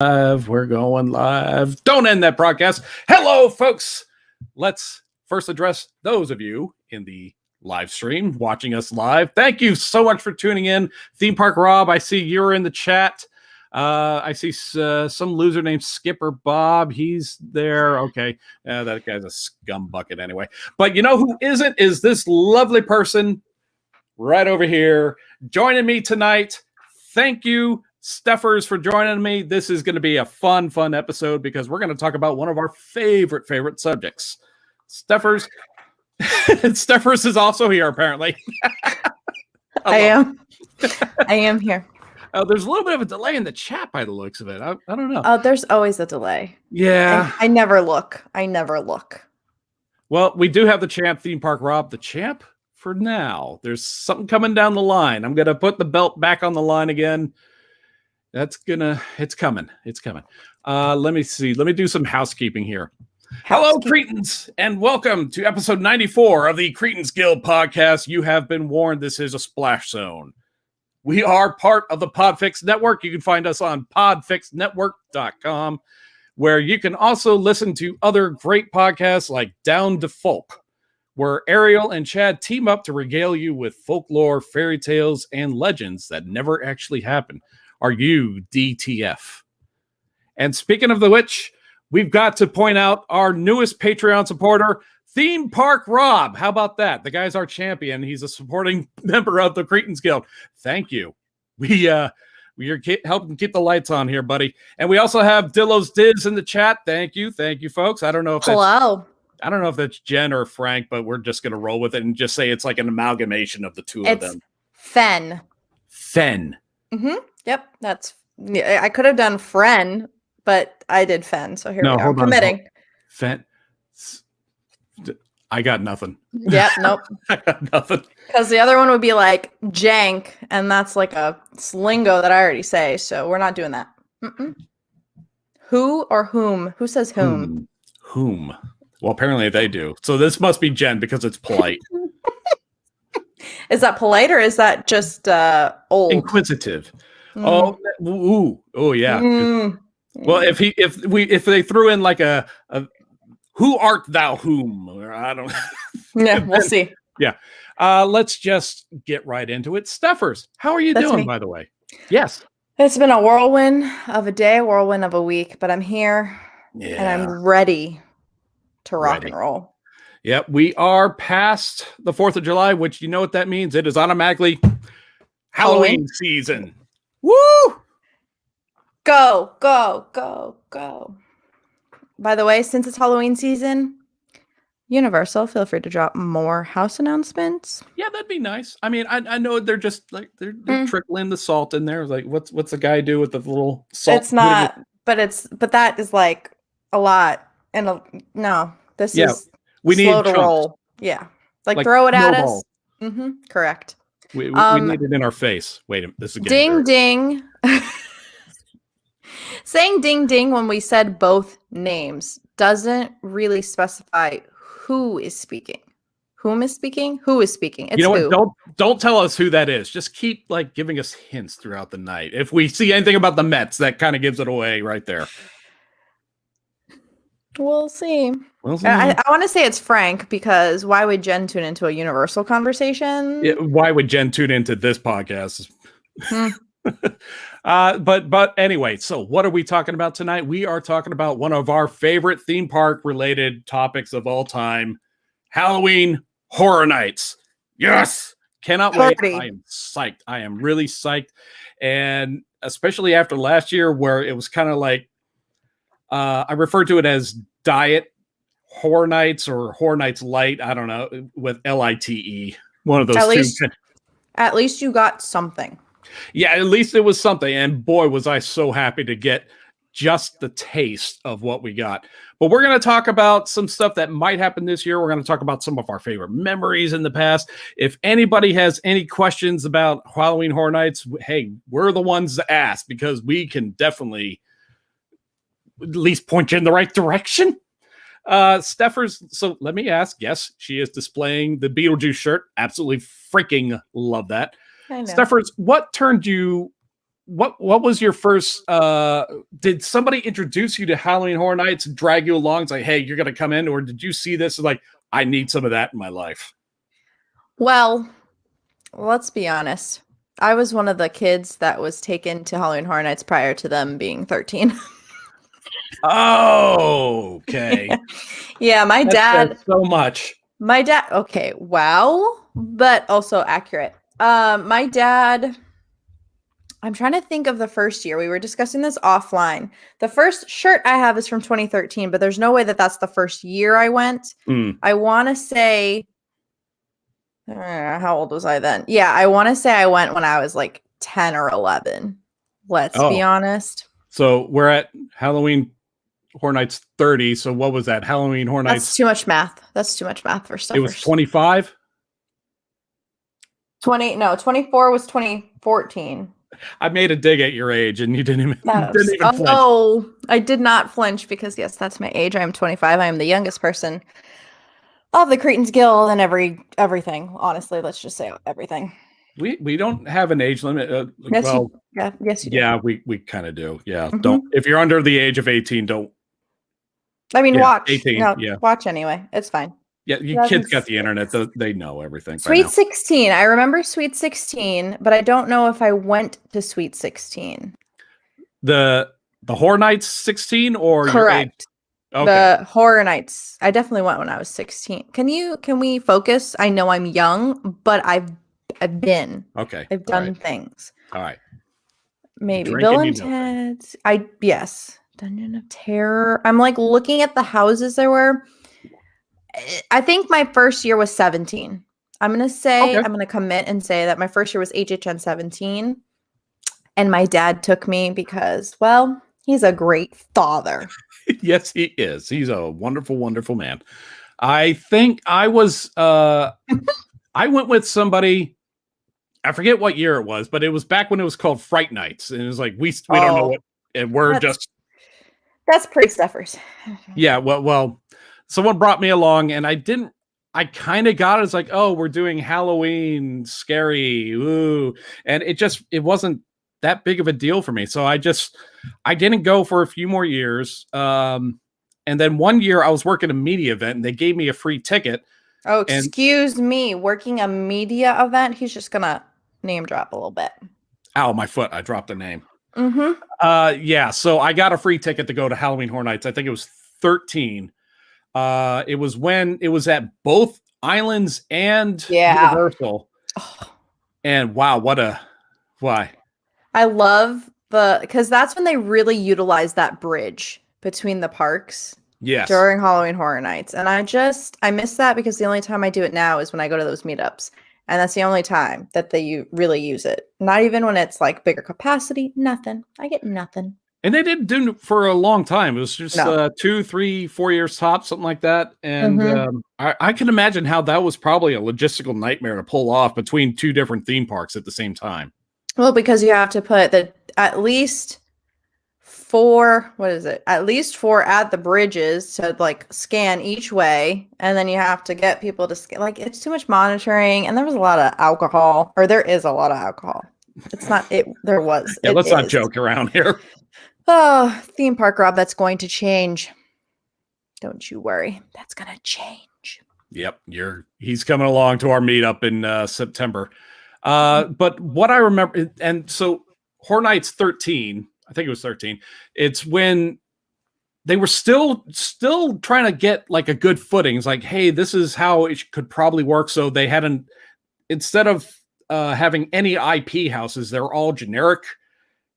We're going live. Don't end that broadcast. Hello, folks. Let's first address those of you in the live stream watching us live. Thank you so much for tuning in. Theme Park Rob, I see you're in the chat. I see some loser named Skipper Bob. He's there. Okay. That guy's a scum bucket anyway. But you know who isn't is this lovely person right over here joining me tonight. Thank you, Steppherrs, for joining me. This is going to be a fun episode because we're going to talk about one of our favorite subjects. Steppherrs. Steppherrs is also here, apparently. I am here. There's a little bit of a delay in the chat by the looks of it. I don't know. Oh, there's always a delay. Yeah. I never look. Well, we do have the champ, Theme Park Rob, the champ for now. There's something coming down the line. I'm going to put the belt back on the line again. It's coming. Let me see. Let me do some housekeeping here. Hello, Cretans, and welcome to episode 94 of the Cretans Guild podcast. You have been warned, this is a splash zone. We are part of the Podfix Network. You can find us on podfixnetwork.com, where you can also listen to other great podcasts like Down to Folk, where Ariel and Chad team up to regale you with folklore, fairy tales, and legends that never actually happened. Are you DTF? And speaking of the which, we've got to point out our newest Patreon supporter, Theme Park Rob. How about that? The guy's our champion. He's a supporting member of the Cretans Guild. Thank you. We are helping keep the lights on here, buddy. And we also have Dillo's Diz in the chat. Thank you, folks. I don't know if that's Jen or Frank, but we're just gonna roll with it and just say it's like an amalgamation of the two of them. Fen. Mm-hmm. Yep. I could have done Fren, but I did Fen. So here we are. I'm committing. Fen. I got nothing. Yep. Nope. I got nothing. Because the other one would be like jank, and that's like a lingo that I already say. So we're not doing that. Mm-mm. Who or whom? Who says whom? Whom? Well, apparently they do. So this must be Jen because it's polite. Is that polite or is that just old? Inquisitive. Oh yeah. Well, if they threw in like a who art thou whom? Or I don't. Yeah, we'll see. Yeah. Let's just get right into it. Steppherrs, how are you doing, by the way? Yes. It's been a whirlwind of a day, whirlwind of a week, but I'm here and I'm ready to rock and roll. Yep, we are past the 4th of July, which you know what that means. It is automatically Halloween season. Woo! Go, go, go, go. By the way, since it's Halloween season, Universal, feel free to drop more house announcements. Yeah, that'd be nice. I mean, I know they're just like they're trickling the salt in there. Like, what's the guy do with the little salt? It's not, but that is like a lot. And this is we need slow to roll. Yeah, like throw it at us. Mm-hmm. Correct. We need it in our face. Wait a minute, this is ding ding. Saying ding ding when we said both names doesn't really specify who is speaking. Whom is speaking? Who is speaking? It's what? Don't tell us who that is. Just keep like giving us hints throughout the night. If we see anything about the Mets, that kind of gives it away right there. We'll see. I want to say it's Frank because why would Jen tune into a Universal conversation? Yeah, why would Jen tune into this podcast? But anyway, so what are we talking about tonight? We are talking about one of our favorite theme park related topics of all time, Halloween Horror Nights. Yes, cannot wait. I am psyched. I am really psyched, and especially after last year where it was kind of like I refer to it as Diet Horror Nights or Horror Nights Light. I don't know, with LITE. One of those two. At least you got something. Yeah, at least it was something. And boy, was I so happy to get just the taste of what we got. But we're going to talk about some stuff that might happen this year. We're going to talk about some of our favorite memories in the past. If anybody has any questions about Halloween Horror Nights, hey, we're the ones to ask because we can definitely at least point you in the right direction. Steppherrs, so let me ask. Yes, she is displaying the Beetlejuice shirt. Absolutely freaking love that. I know. Steppherrs, what turned you what was your first? Did somebody introduce you to Halloween Horror Nights and drag you along? It's like, hey, you're gonna come in, or did you see this? Like, I need some of that in my life. Well, let's be honest. I was one of the kids that was taken to Halloween Horror Nights prior to them being 13. Oh, okay. Yeah, my That dad. says so much. My dad. Okay, wow, but also accurate. My dad. I'm trying to think of the first year. We were discussing this offline. The first shirt I have is from 2013, but there's no way that that's the first year I went. I want to say, how old was I then? Yeah, I want to say I went when I was like 10 or 11. Let's be honest. So we're at Halloween Horror Nights 30. So what was that? Halloween Horror Nights. That's too much math. That's too much math for stuff. It was 25. 24 was 2014. I made a dig at your age, and you didn't even flinch. Oh, I did not flinch because yes, that's my age. I am 25. I am the youngest person of the Cretans Guild and everything. Honestly, let's just say everything. We don't have an age limit. Yes, yes, you do. Yeah, we kind of do. Yeah, don't. If you're under the age of 18, don't. I mean, watch. 18. No, yeah, watch anyway. It's fine. Yeah, you kids got the internet. They know everything. Sweet 16. I remember Sweet 16, but I don't know if I went to Sweet 16. The Horror Nights 16 or correct? Okay. The Horror Nights. I definitely went when I was 16. Can we focus? I know I'm young, but I've been. Okay. I've done things. All right. Maybe Bill and Ted's. Yes. Dungeon of Terror. I'm like looking at the houses there were. I think my first year was 17. I'm going to say, I'm going to commit and say that my first year was HHN 17. And my dad took me because, well, he's a great father. Yes, he is. He's a wonderful, wonderful man. I think I was, I went with somebody, I forget what year it was, but it was back when it was called Fright Nights. And it was like, we don't know what, and that's pretty Steppherrs. Yeah, well, someone brought me along, and I kind of got it. It's like, oh, we're doing Halloween, scary, ooh. And it wasn't that big of a deal for me. So I didn't go for a few more years. And then one year I was working a media event, and they gave me a free ticket. Oh, excuse me. Working a media event? He's just going to name drop a little bit. Ow, my foot. I dropped a name. Yeah, so I got a free ticket to go to Halloween Horror Nights. I think it was 13. It was when it was at both Islands and Universal. And wow, why? I love because that's when they really utilize that bridge between the parks. Yes. During Halloween Horror Nights. And I miss that because the only time I do it now is when I go to those meetups. And that's the only time that they really use it. Not even when it's like bigger capacity, nothing. I get nothing. And they didn't do it for a long time. It was just 2, 3, 4 years tops, something like that. And I can imagine how that was probably a logistical nightmare to pull off between two different theme parks at the same time. Well, because you have to put at least 4 at the bridges to like scan each way. And then you have to get people to scan. Like, it's too much monitoring. And there was a lot of alcohol, or there is a lot of alcohol. It's not, there was. Yeah, let's not joke around here. Oh, theme park Rob, that's going to change. Don't you worry. That's going to change. Yep. He's coming along to our meetup in September. But what I remember, and so Horror Nights 13, I think it was 13. It's when they were still trying to get like a good footing. It's like, hey, this is how it could probably work. So they instead of having any IP houses, they're all generic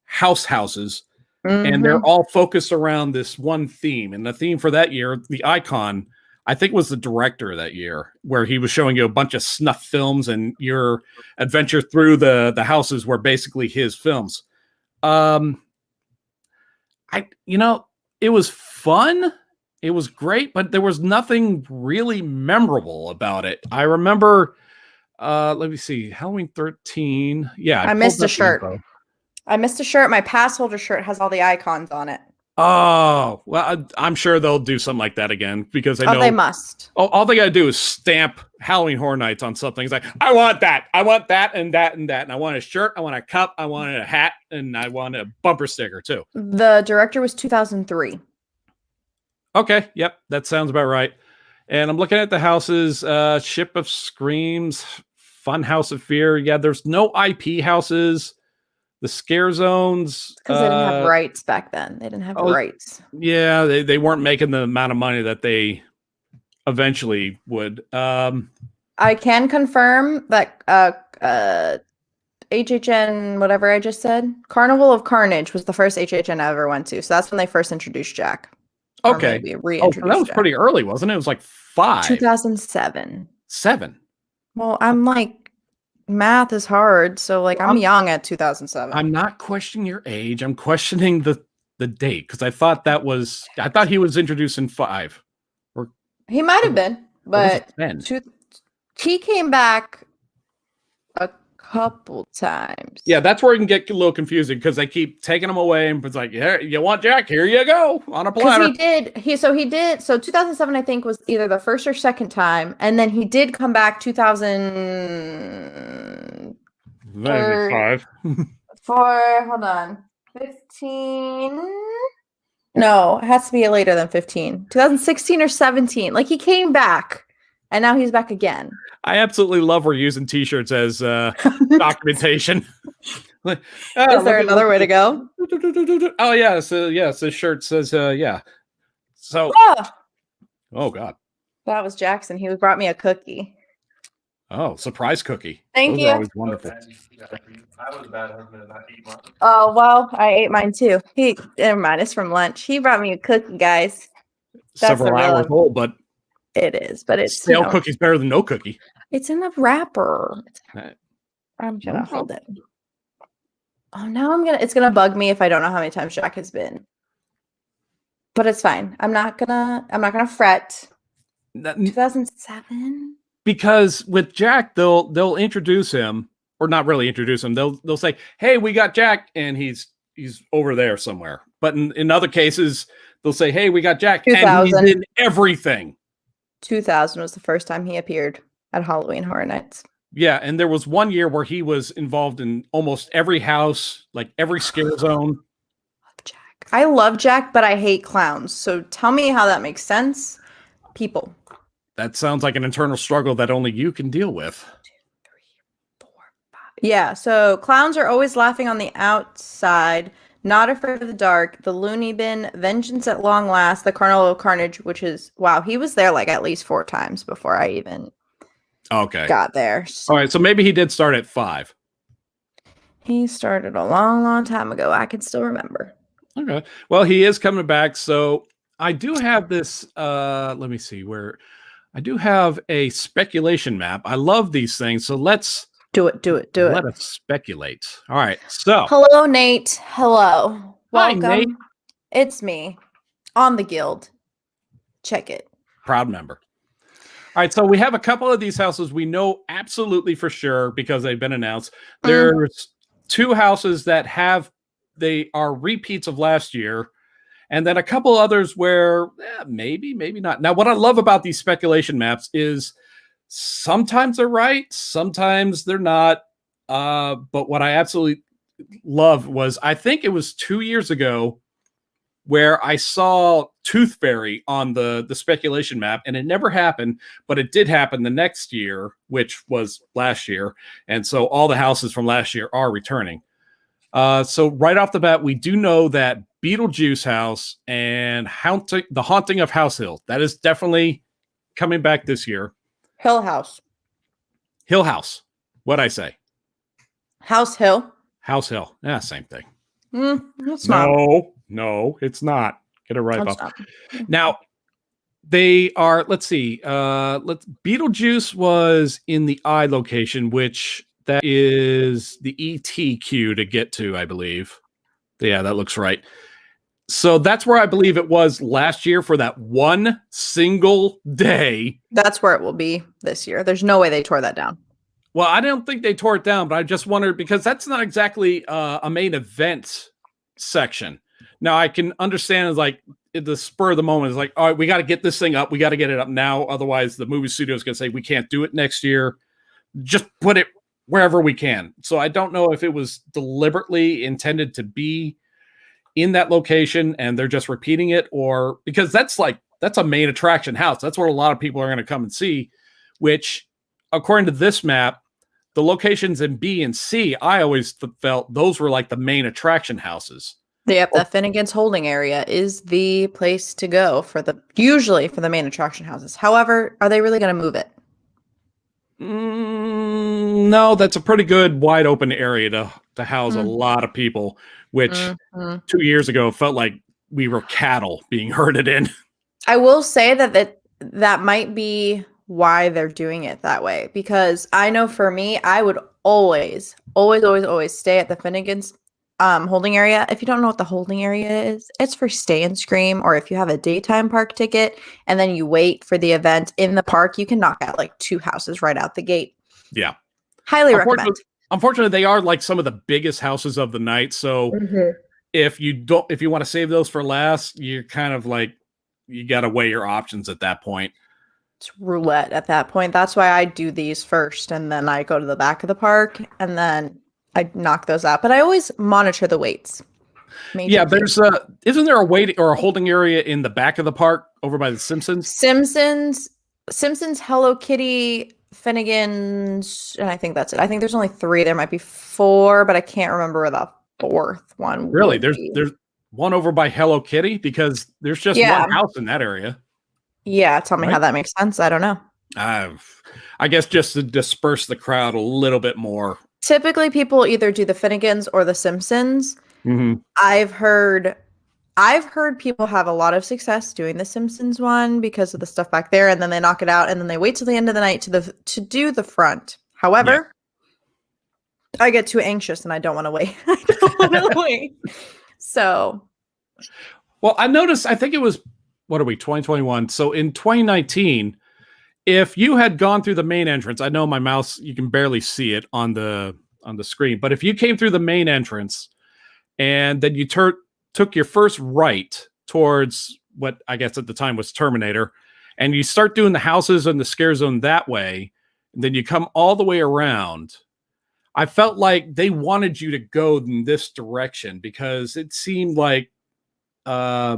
houses. And they're all focused around this one theme. And the theme for that year, the icon, I think was the director that year, where he was showing you a bunch of snuff films, and your adventure through the houses were basically his films. It was fun. It was great, but there was nothing really memorable about it. I remember, let me see, Halloween 13. Yeah. I missed a shirt. I missed a shirt. My pass holder shirt has all the icons on it. Oh, well, I'm sure they'll do something like that again because I know they must. All they got to do is stamp Halloween Horror Nights on something. It's like, I want that, and that, and that, and that. And I want a shirt, I want a cup, I want a hat, and I want a bumper sticker too. The director was 2003. Okay. Yep. That sounds about right. And I'm looking at the houses, Ship of Screams, Fun House of Fear. Yeah, there's no IP houses. The scare zones. Because they didn't have rights back then. They didn't have rights. Yeah, they weren't making the amount of money that they eventually would. I can confirm that HHN, whatever I just said, Carnival of Carnage was the first HHN I ever went to. So that's when they first introduced Jack. Okay. Maybe reintroduced so that was Jack. pretty early, wasn't it? It was like 5. 2007. 7. Well, I'm like, math is hard. So like I'm young at 2007. I'm not questioning your age. I'm questioning the date because I thought he was introduced in 5. Or he might have been, but he came back a couple times. Yeah, that's where it can get a little confusing because they keep taking him away and it's like, yeah, you want Jack? Here you go on a platter. He did. So 2007, I think, was either the first or second time, and then he did come back 2005. Hold on, 15. No, it has to be later than 15. 2016 or 17. Like he came back, and now he's back again. I absolutely love we're using T-shirts as documentation. Is there another way to go? Oh yeah, so yes, this shirt says yeah. So, oh god, that was Jackson. He brought me a cookie. Oh, surprise cookie! Thank you. Are always wonderful. I was a bad husband and not eat mine. Oh well, I ate mine too. Never mind, it's from lunch. He brought me a cookie, guys. Several hours old, but. It is, but it's stale cookie's better than no cookie. It's in the wrapper. I'm gonna hold it. Oh, now it's gonna bug me if I don't know how many times Jack has been. But it's fine. I'm not gonna fret. 2007. Because with Jack, they'll introduce him, or not really introduce him. They'll say, "Hey, we got Jack," and he's over there somewhere. But in other cases, they'll say, "Hey, we got Jack," and he's in everything. 2000 was the first time he appeared at Halloween Horror Nights. Yeah, and there was one year where he was involved in almost every house, like every scare zone. I love Jack, but I hate clowns. So tell me how that makes sense, people. That sounds like an internal struggle that only you can deal with. 1, 2, 3, 4, 5. Yeah, so clowns are always laughing on the outside. Not Afraid of the Dark, The Looney Bin, Vengeance at Long Last, The Carnival of Carnage, which is, wow, he was there like at least 4 times before I even got there. So. All right, so maybe he did start at 5. He started a long, long time ago. I can still remember. Okay. Well, he is coming back. So I do have this, let me see where, I do have a speculation map. I love these things. So let's do it. Let us speculate. All right. So hello, Nate. Hello. Welcome. Hi, Nate. It's me on the guild. Check it. Proud member. All right. So we have a couple of these houses we know absolutely for sure because they've been announced. There's 2 houses that they are repeats of last year. And then a couple others where maybe not. Now, what I love about these speculation maps is sometimes they're right, sometimes they're not. But what I absolutely love was, I think it was 2 years ago where I saw Tooth Fairy on the speculation map, and it never happened, but it did happen the next year, which was last year. And so all the houses from last year are returning. So right off the bat, we do know that Beetlejuice House and The Haunting of House Hill, that is definitely coming back this year. Hill House. What'd I say? House Hill. House Hill. Yeah, same thing. It's not. No, it's not. Get it right, Bob. Now, they are, let's see. Beetlejuice was in the I location, which that is the ET queue to get to, I believe. Yeah, that looks right. So that's where I believe it was last year for that one single day. That's where it will be this year. There's no way they tore that down. Well, I don't think they tore it down, but I just wondered because that's not exactly a main event section. Now I can understand it's like at the spur of the moment, it's like, all right, we got to get this thing up. We got to get it up now. Otherwise the movie studio is going to say, we can't do it next year. Just put it wherever we can. So I don't know if it was deliberately intended to be in that location and they're just repeating it, or because that's a main attraction house. That's where a lot of people are going to come and see, which according to this map, the locations in B and C, I always felt those were like the main attraction houses. Yep, the Finnegan's holding area is the place to go usually for the main attraction houses. However, are they really going to move it? No, that's a pretty good wide open area to house a lot of people, which 2 years ago felt like we were cattle being herded in. I will say that might be why they're doing it that way, because I know for me, I would always stay at the Finnegan's holding area. If you don't know what the holding area is, it's for Stay and Scream, or if you have a daytime park ticket and then you wait for the event in the park, you can knock out like 2 houses right out the gate. Yeah. Highly recommend. Unfortunately, they are like some of the biggest houses of the night. So if you want to save those for last, you're kind of like, you got to weigh your options at that point. It's roulette at that point. That's why I do these first, and then I go to the back of the park, and then I knock those out. But I always monitor the waits. Yeah, isn't there a wait or a holding area in the back of the park over by the Simpsons? Simpsons, Hello Kitty, Finnegan's, and I think that's it. I think there's only 3. There might be 4, but I can't remember where the 4th one. Really, there's one over by Hello Kitty, because there's just one house in that area. Yeah, tell me how that makes sense. I don't know. I guess just to disperse the crowd a little bit more. Typically, people either do the Finnegans or the Simpsons. Mm-hmm. I've heard people have a lot of success doing the Simpsons one because of the stuff back there, and then they knock it out, and then they wait till the end of the night to do the front. However, I get too anxious and I don't want to wait. I don't want to wait. So, well, I noticed. I think it was 2021. So in 2019, if you had gone through the main entrance, I know my mouse, you can barely see it on the screen, but if you came through the main entrance and then you took your first right towards what I guess at the time was Terminator, and you start doing the houses and the scare zone that way, and then you come all the way around, I felt like they wanted you to go in this direction because it seemed like I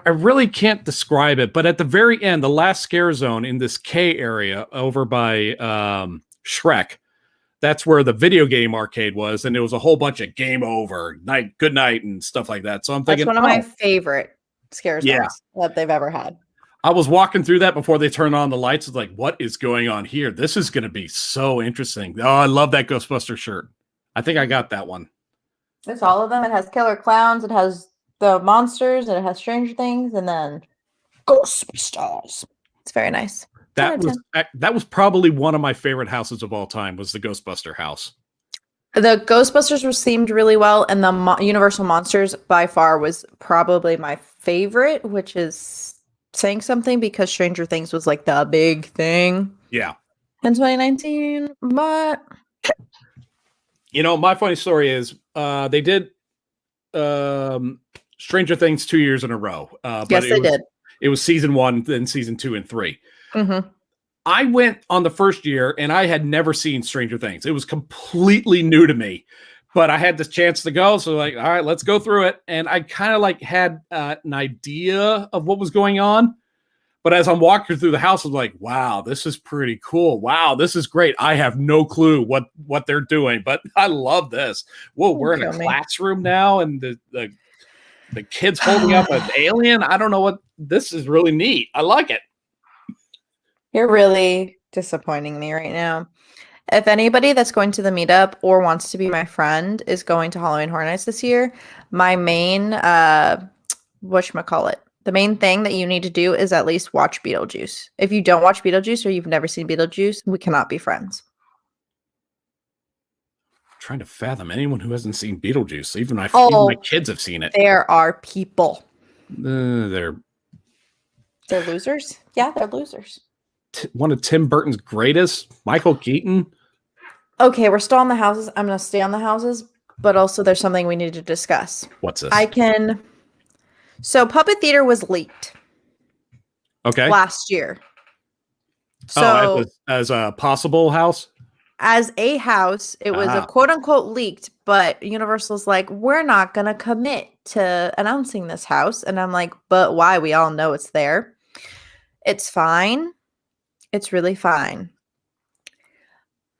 really can't describe it, but at the very end, the last scare zone in this K area over by Shrek, that's where the video game arcade was, and there was a whole bunch of game over, good night, and stuff like that. So I'm thinking that's one of my favorite scare zones that they've ever had. I was walking through that before they turned on the lights. It's like, what is going on here? This is going to be so interesting. Oh, I love that Ghostbuster shirt. I think I got that one. It's all of them. It has killer clowns. It has the monsters, and it has Stranger Things, and then Ghostbusters. It's very nice. That was probably one of my favorite houses of all time, was the Ghostbuster house. The Ghostbusters was themed really well, and the Universal Monsters by far was probably my favorite, which is saying something because Stranger Things was like the big thing. Yeah. In 2019, but my funny story is they did Stranger Things 2 years in a row. Yes, they did. It was season 1, then season 2 and 3. Mm-hmm. I went on the first year and I had never seen Stranger Things. It was completely new to me, but I had the chance to go. So like, all right, let's go through it. And I kind of like had an idea of what was going on. But as I'm walking through the house, I was like, wow, this is pretty cool. Wow, this is great. I have no clue what they're doing, but I love this. Whoa, we're in a classroom now, and the kid's holding up an alien. I don't know what, this is really neat. I like it. You're really disappointing me right now. If anybody that's going to the meetup or wants to be my friend is going to Halloween Horror Nights this year, my main, whatchamacallit, the main thing that you need to do is at least watch Beetlejuice. If you don't watch Beetlejuice or you've never seen Beetlejuice, we cannot be friends. I'm trying to fathom anyone who hasn't seen Beetlejuice. Even my kids have seen it. There are people. They're losers. Yeah, they're losers. One of Tim Burton's greatest, Michael Keaton. Okay, we're still on the houses. I'm going to stay on the houses. but also there's something we need to discuss. What's this? So Puppet Theater was leaked. Okay. Last year. So as a possible house? As a house, it was a quote unquote leaked, but Universal's like, we're not going to commit to announcing this house. And I'm like, but why? We all know it's there. It's fine. It's really fine.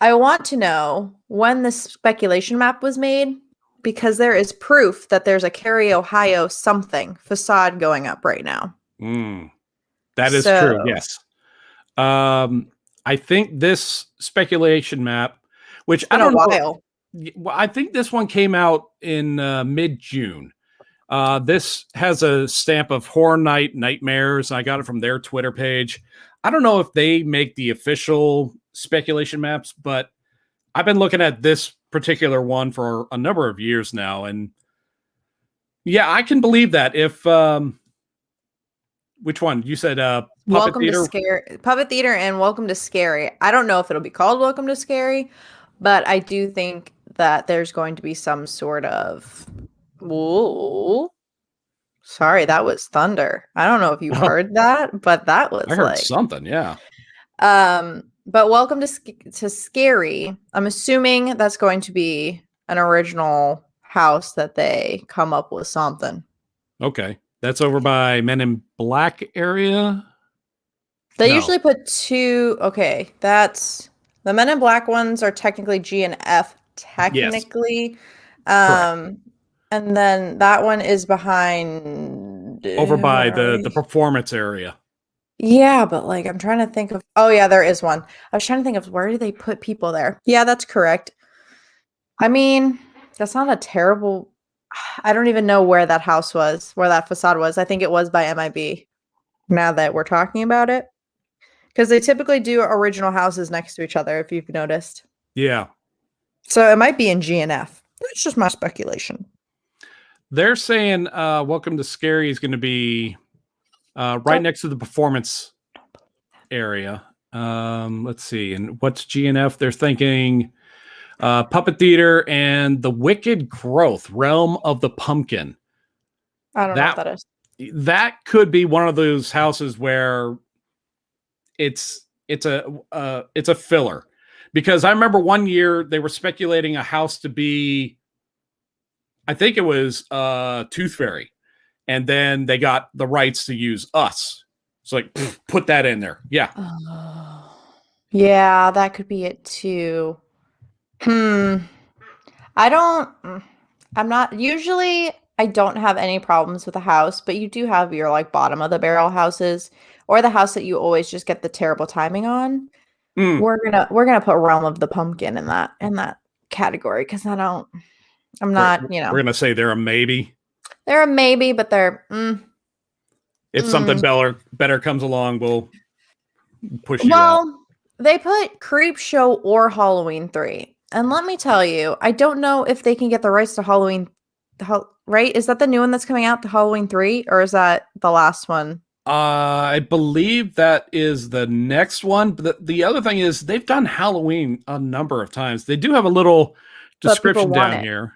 I want to know when the speculation map was made, because there is proof that there's a Cary, Ohio something facade going up right now. That is true. Yes. I think this speculation map, which I don't know, I think this one came out in mid-June. This has a stamp of Horror Night Nightmares. I got it from their Twitter page. I don't know if they make the official speculation maps, but I've been looking at this particular one for a number of years now. And yeah, I can believe that. If which one? You said Puppet Theater? Puppet Theater and Welcome to Scary. I don't know if it'll be called Welcome to Scary, but I do think that there's going to be some sort of... Whoa. Sorry, that was thunder. I don't know if you heard that, but that was... I heard something, yeah. But Welcome to Scary, I'm assuming that's going to be an original house that they come up with something. Okay. That's over by Men in Black area? They usually put two... Okay, that's... The Men in Black ones are technically G and F, technically. Yes. And then that one is behind... Over by the performance area. Yeah, but like I'm trying to think of... Oh, yeah, there is one. I was trying to think of where do they put people there? Yeah, that's correct. I mean, that's not a terrible... I don't even know where that house was, where that facade was. I think it was by MIB, now that we're talking about it. Because they typically do original houses next to each other, if you've noticed. Yeah. So it might be in GNF. That's just my speculation. They're saying Welcome to Scary is going to be right next to the performance area. Let's see. And what's GNF? They're thinking Puppet Theater and the Wicked Growth, Realm of the Pumpkin. I don't know what that is. That could be one of those houses where it's a filler. Because I remember one year they were speculating a house to be, I think it was Tooth Fairy. And then they got the rights to use us. It's like, put that in there. Yeah. Yeah, that could be it too. I don't have any problems with a house, but you do have your like bottom of the barrel houses or the house that you always just get the terrible timing on. We're gonna put Realm of the Pumpkin in that category because we're gonna say they're a maybe. They're a maybe, but they're if something better comes along, we'll push you out. They put Creep Show or Halloween 3. And let me tell you, I don't know if they can get the rights to Halloween, right? Is that the new one that's coming out, the Halloween 3? Or is that the last one? I believe that is the next one. But the other thing is they've done Halloween a number of times. They do have a little description down here.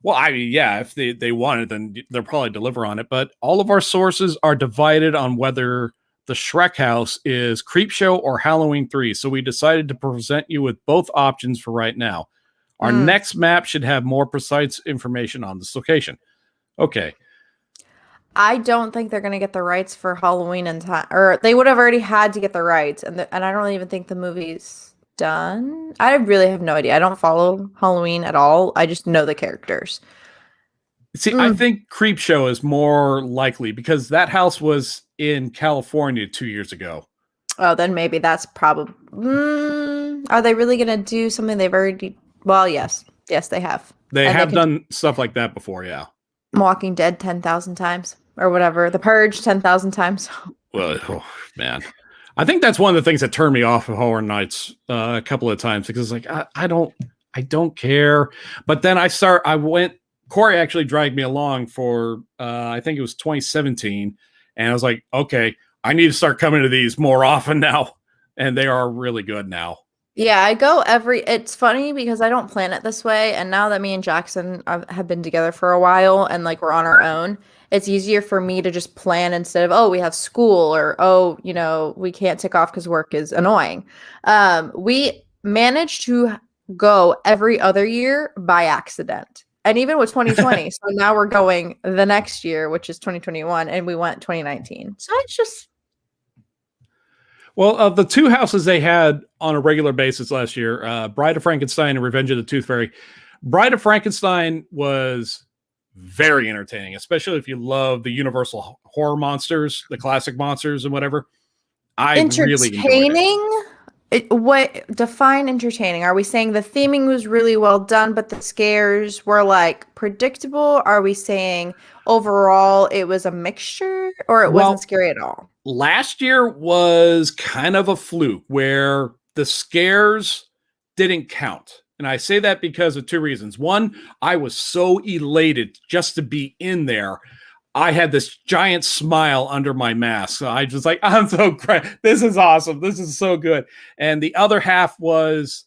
Well, I mean, yeah, if they want it, then they'll probably deliver on it. But all of our sources are divided on whether the Shrek house is Creepshow or Halloween 3. So we decided to present you with both options for right now. Our next map should have more precise information on this location. Okay. I don't think they're going to get the rights for Halloween in time. Or they would have already had to get the rights. And I don't even think the movie's done. I really have no idea. I don't follow Halloween at all. I just know the characters. See, I think Creepshow is more likely because that house was in California 2 years ago. Oh, then maybe that's probably... Are they really going to do something they've already... Well, yes. Yes, they have. They have done stuff like that before, yeah. Walking Dead 10,000 times. Or whatever. The Purge 10,000 times. Well, oh, man. I think that's one of the things that turned me off of Horror Nights a couple of times because it's like, I don't care. But then Corey actually dragged me along for, I think it was 2017. And I was like, okay, I need to start coming to these more often now. And they are really good now. Yeah, it's funny because I don't plan it this way. And now that me and Jackson have been together for a while and like we're on our own, it's easier for me to just plan instead of, oh, we have school or, oh, we can't take off because work is annoying. We managed to go every other year by accident. And even with 2020. So now we're going the next year, which is 2021, and we went 2019. So it's just. Well, of the two houses they had on a regular basis last year, Bride of Frankenstein and Revenge of the Tooth Fairy, Bride of Frankenstein was very entertaining, especially if you love the Universal horror monsters, the classic monsters and whatever. I really enjoyed it. What define entertaining? Are we saying the theming was really well done, but the scares were like predictable? Are we saying overall it was a mixture or it wasn't scary at all? Last year was kind of a fluke where the scares didn't count. And I say that because of two reasons. One, I was so elated just to be in there. I had this giant smile under my mask. So I just like, I'm so great. This is awesome. This is so good. And the other half was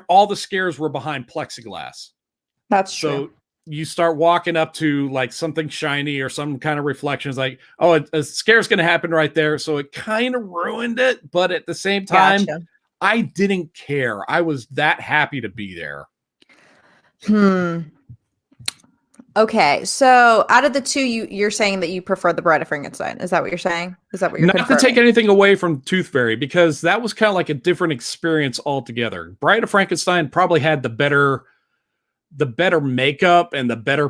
all the scares were behind plexiglass. That's true. So you start walking up to like something shiny or some kind of reflections like, oh, a scare's going to happen right there. So it kind of ruined it. But at the same time, I didn't care. I was that happy to be there. Okay. So out of the two, you're saying that you prefer the Bride of Frankenstein. Is that what you're saying? Is that what you're Not to take anything away from Tooth Fairy, because that was kind of like a different experience altogether. Bride of Frankenstein probably had the better makeup and the better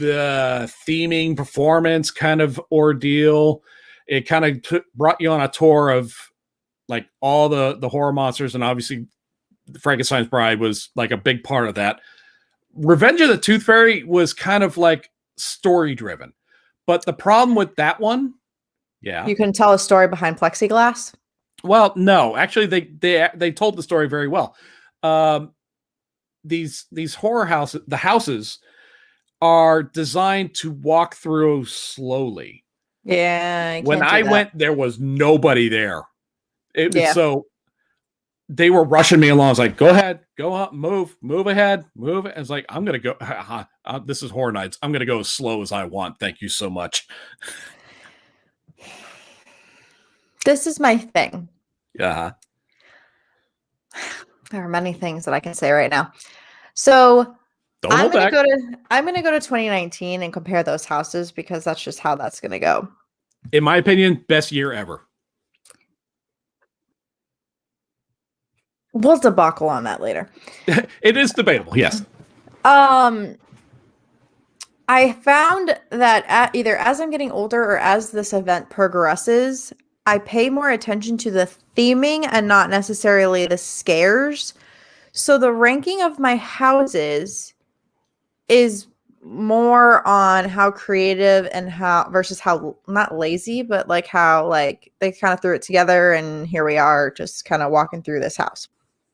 theming performance kind of ordeal. It kind of brought you on a tour of like all the horror monsters, and obviously Frankenstein's Bride was like a big part of that. Revenge of the Tooth Fairy was kind of like story driven, but the problem with that one, you can tell a story behind plexiglass. Well, no, actually they told the story very well. These horror houses, the houses are designed to walk through slowly. Yeah. When I went, there was nobody there. So they were rushing me along. I was like, go ahead, go up, move ahead, move. I was like, I'm going to go. This is Horror Nights. I'm going to go as slow as I want. Thank you so much. This is my thing. Yeah. There are many things that I can say right now. So I'm going to go to 2019 and compare those houses because that's just how that's going to go. In my opinion, best year ever. We'll debacle on that later. It is debatable, yes. I found that either as I'm getting older or as this event progresses, I pay more attention to the theming and not necessarily the scares. So the ranking of my houses is more on how creative and how versus how not lazy, but like how like they kind of threw it together and here we are just kind of walking through this house.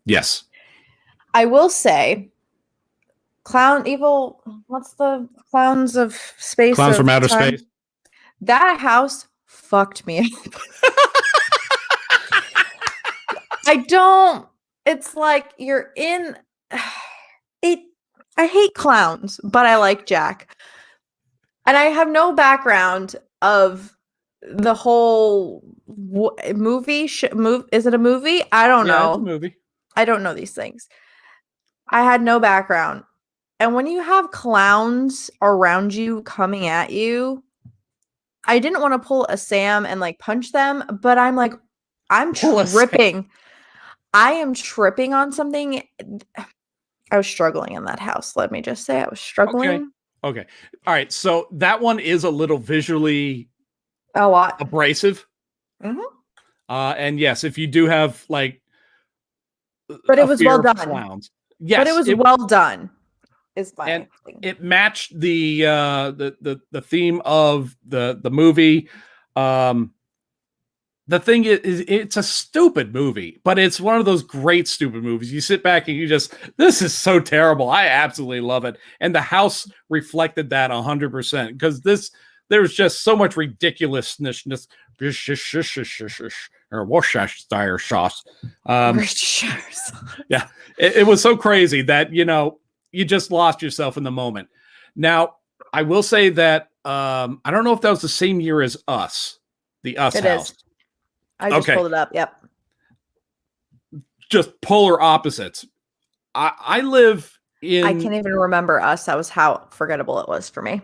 Yes. I will say what's the Clowns of Space? Clowns from Outer Space. That house fucked me up. It's like you're in it. I hate clowns, but I like Jack. And I have no background of the whole movie. Is it a movie? I don't know. It's a movie. I don't know these things. I had no background. And when you have clowns around you coming at you, I didn't want to pull a Sam and like punch them, but I'm like, I'm tripping. I am tripping on something. I was struggling in that house. Let me just say I was struggling. Okay. All right. So that one is a little visually abrasive. Mm-hmm. And yes, if you do have like, but it was well done. Clowns. Yes, but it was well done. And it matched the theme of the movie. The thing is, it's a stupid movie, but it's one of those great stupid movies. You sit back and you just, this is so terrible. I absolutely love it. And the house reflected that 100% because there was just so much ridiculousness or Worcestershire sauce. Worcestershire sauce. Yeah, it was so crazy that you just lost yourself in the moment. Now, I will say that I don't know if that was the same year as Us, the Us It house. is. I just Okay. pulled it up. Yep. Just polar opposites. I live in. I can't even remember Us. That was how forgettable it was for me.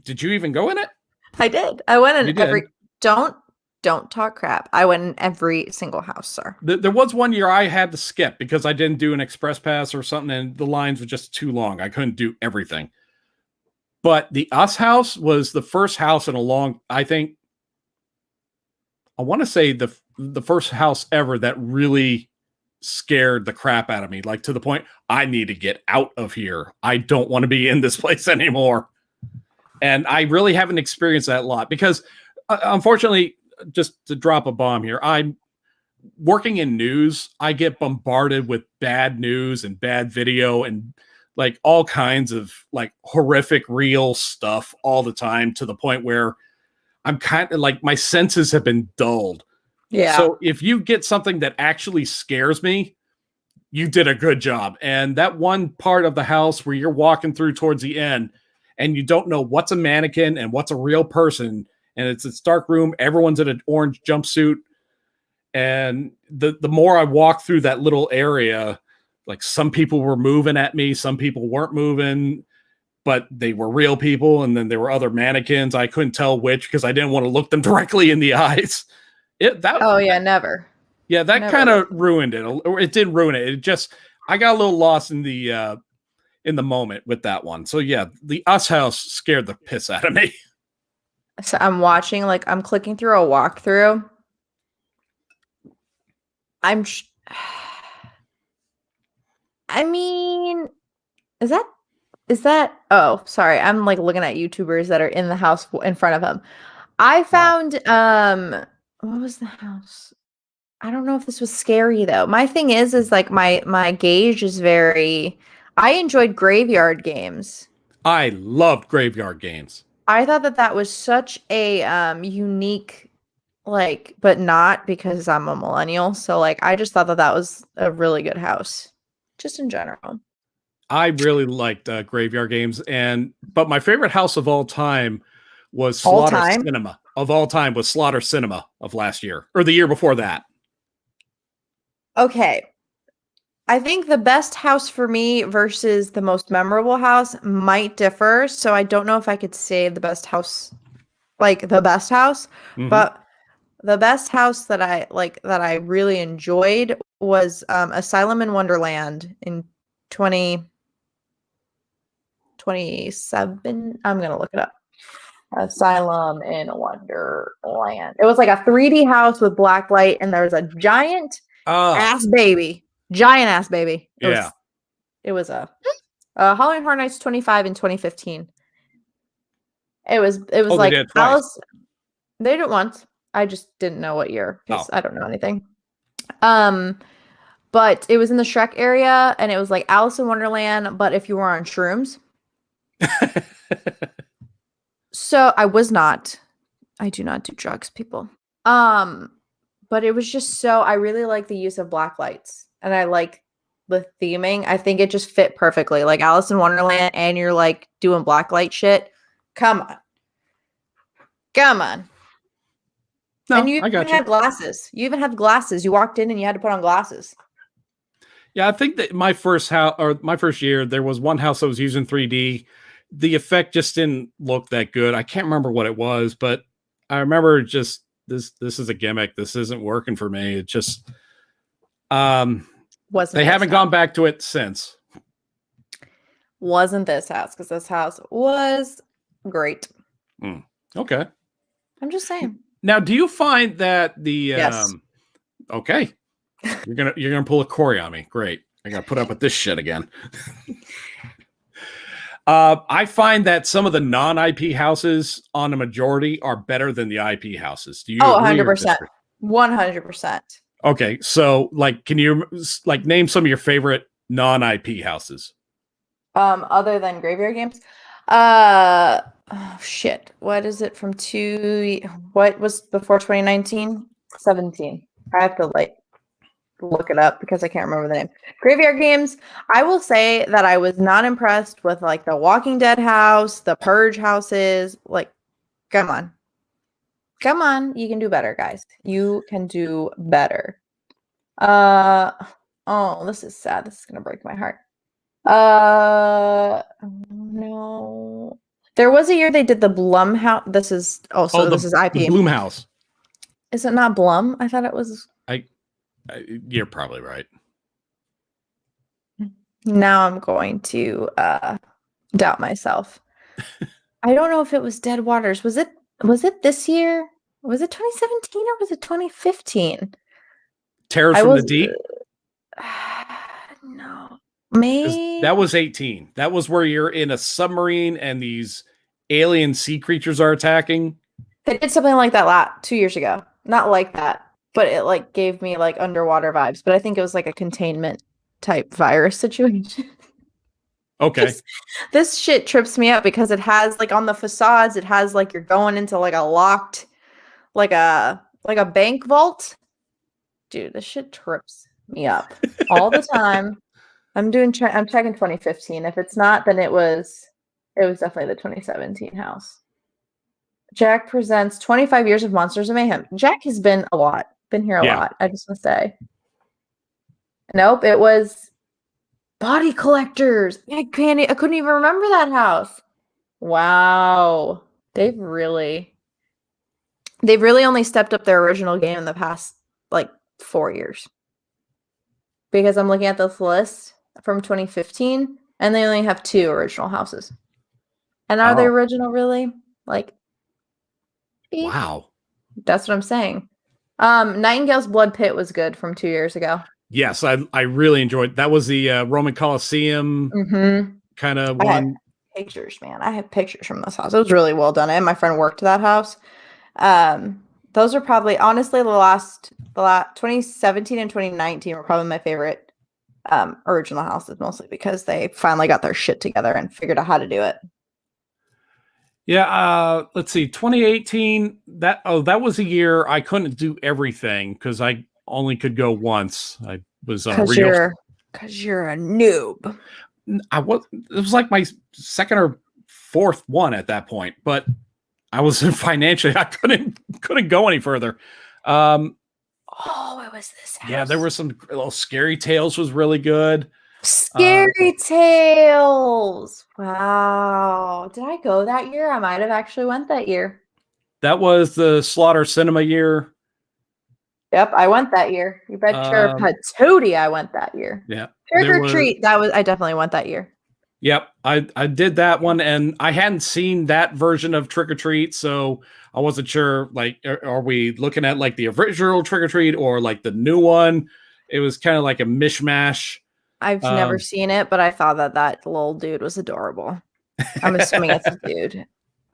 Did you even go in it? I did. I went You in did. every. Don't talk crap. I went in every single house, sir. There was one year I had to skip because I didn't do an express pass or something, and the lines were just too long. I couldn't do everything. But the Us house was the first house in a long. I think. I want to say the first house ever that really scared the crap out of me, like to the point I need to get out of here. I don't want to be in this place anymore. And I really haven't experienced that a lot because unfortunately, just to drop a bomb here, I'm working in news. I get bombarded with bad news and bad video and like all kinds of like horrific real stuff all the time, to the point where I'm kind of like my senses have been dulled. Yeah. So if you get something that actually scares me, you did a good job. And that one part of the house where you're walking through towards the end and you don't know what's a mannequin and what's a real person, and it's a dark room, everyone's in an orange jumpsuit. And the more I walk through that little area, like some people were moving at me, some people weren't moving, but they were real people. And then there were other mannequins. I couldn't tell which because I didn't want to look them directly in the eyes. Never. Yeah, that kind of ruined it. Or it did ruin it. It just, I got a little lost in the moment with that one. So yeah, the Us house scared the piss out of me. So I'm watching, like I'm clicking through a walkthrough. I mean, is that? Oh, sorry. I'm like looking at YouTubers that are in the house in front of him. I found, what was the house? I don't know if this was scary though. My thing is like my gauge is I enjoyed graveyard games. I loved graveyard games. I thought that was such a unique, like, but not because I'm a millennial. So like, I just thought that was a really good house, just in general. I really liked graveyard games, but my favorite house of all time was Slaughter Cinema. Of all time was Slaughter Cinema of last year or the year before that. Okay. I think the best house for me versus the most memorable house might differ. So I don't know if I could say the best house, like the best house, but the best house that I really enjoyed was Asylum in Wonderland in 2027. I'm going to look it up. Asylum in Wonderland. It was like a 3D house with black light, and there was a giant ass baby. Giant ass baby. It was a Halloween Horror Nights 25 in 2015. It was like Alice. They did it once. I just didn't know what year because I don't know anything. But it was in the Shrek area, and it was like Alice in Wonderland, but if you were on shrooms. So I do not do drugs, people. But it was just I really like the use of black lights, and I like the theming. I think it just fit perfectly. Like Alice in Wonderland, and you're like doing black light shit. Come on. No, and you even had glasses. You even had glasses. You walked in and you had to put on glasses. Yeah, I think that my first year, there was one house that was using 3D. The effect just didn't look that good. I can't remember what it was, but I remember just this is a gimmick. This isn't working for me. It just they haven't gone back to it since. Wasn't this house, because this house was great. Okay. I'm just saying. Now, do you find that the yes. Okay. You're gonna pull a Corey on me. Great. I gotta put up with this shit again. I find that some of the non-IP houses on a majority are better than the IP houses. Do you? 100%. 100%. Okay, so like, can you like name some of your favorite non-IP houses? Other than graveyard games, Oh shit. What is it from what was before 2019? 17. I have to like look it up because I can't remember the name. Graveyard Games. I will say that I was not impressed with like the Walking Dead house, the Purge houses. Like, come on. Come on. You can do better, guys. You can do better. Oh, this is sad. This is gonna break my heart. No. There was a year they did the Blum house. This is this is IP. The Bloom House. Is it not Blum? I thought it was. You're probably right. Now I'm going to doubt myself. I don't know if it was Dead Waters. Was it this year? Was it 2017 or was it 2015? Terrors from the Deep? No. Maybe that was 18. That was where you're in a submarine and these alien sea creatures are attacking. They did something like that 2 years ago. Not like that, but it like gave me like underwater vibes. But I think it was like a containment type virus situation. Okay. This shit trips me up because it has like on the facades, it has like you're going into like a locked, like a bank vault. Dude, this shit trips me up all the time. I'm checking 2015. If it's not, then it was definitely the 2017 house. Jack presents 25 years of Monsters of Mayhem. Jack has been here a lot. I just want to say. Nope, it was Body Collectors. I couldn't even remember that house. Wow. They've really only stepped up their original game in the past like 4 years. Because I'm looking at this list from 2015 and they only have 2 original houses. And are they original really? Like, wow. That's what I'm saying. Nightingale's Blood Pit was good from 2 years ago. Yes, I really enjoyed that. Was the Roman Colosseum kind of one. Pictures, man. I have pictures from this house. It was really well done. And my friend worked that house. Those are probably honestly the last 2017 and 2019 were probably my favorite original houses, mostly because they finally got their shit together and figured out how to do it. Yeah, let's see. 2018, that was a year I couldn't do everything because I only could go once. I was because you're a noob. It was like my second or fourth one at that point, but I was financially I couldn't go any further. It was this house. Yeah, there were some little Scary Tales was really good. Scary Tales. Wow. Did I go that year? I might have actually went that year. That was the Slaughter Cinema year. Yep, I went that year. You bet your patootie I went that year. Yeah. Trick or Treat. I definitely went that year. Yep, I did that one, and I hadn't seen that version of Trick or Treat, so I wasn't sure. Like, are we looking at like the original Trick or Treat or like the new one? It was kind of like a mishmash. I've never seen it, but I thought that little dude was adorable. I'm assuming it's a dude.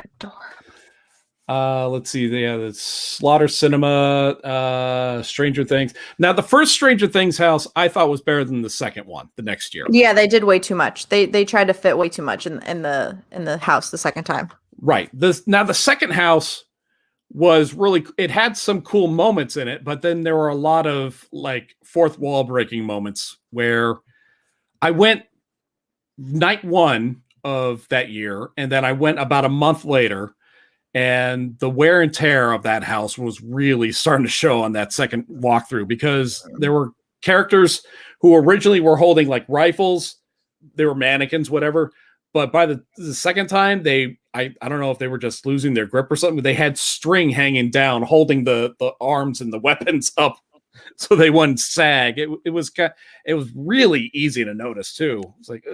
Adorable. Let's see. The Slaughter Cinema, Stranger Things. Now, the first Stranger Things house I thought was better than the second one the next year. Yeah, they did way too much. They tried to fit way too much in the house the second time. Right. Now the second house was really, it had some cool moments in it, but then there were a lot of like fourth wall breaking moments where I went night one of that year, and then I went about a month later, and the wear and tear of that house was really starting to show on that second walkthrough because there were characters who originally were holding like rifles. They were mannequins, whatever. But by the second time, I don't know if they were just losing their grip or something. But they had string hanging down, holding the arms and the weapons up, so they wouldn't sag. It was really easy to notice too. It's like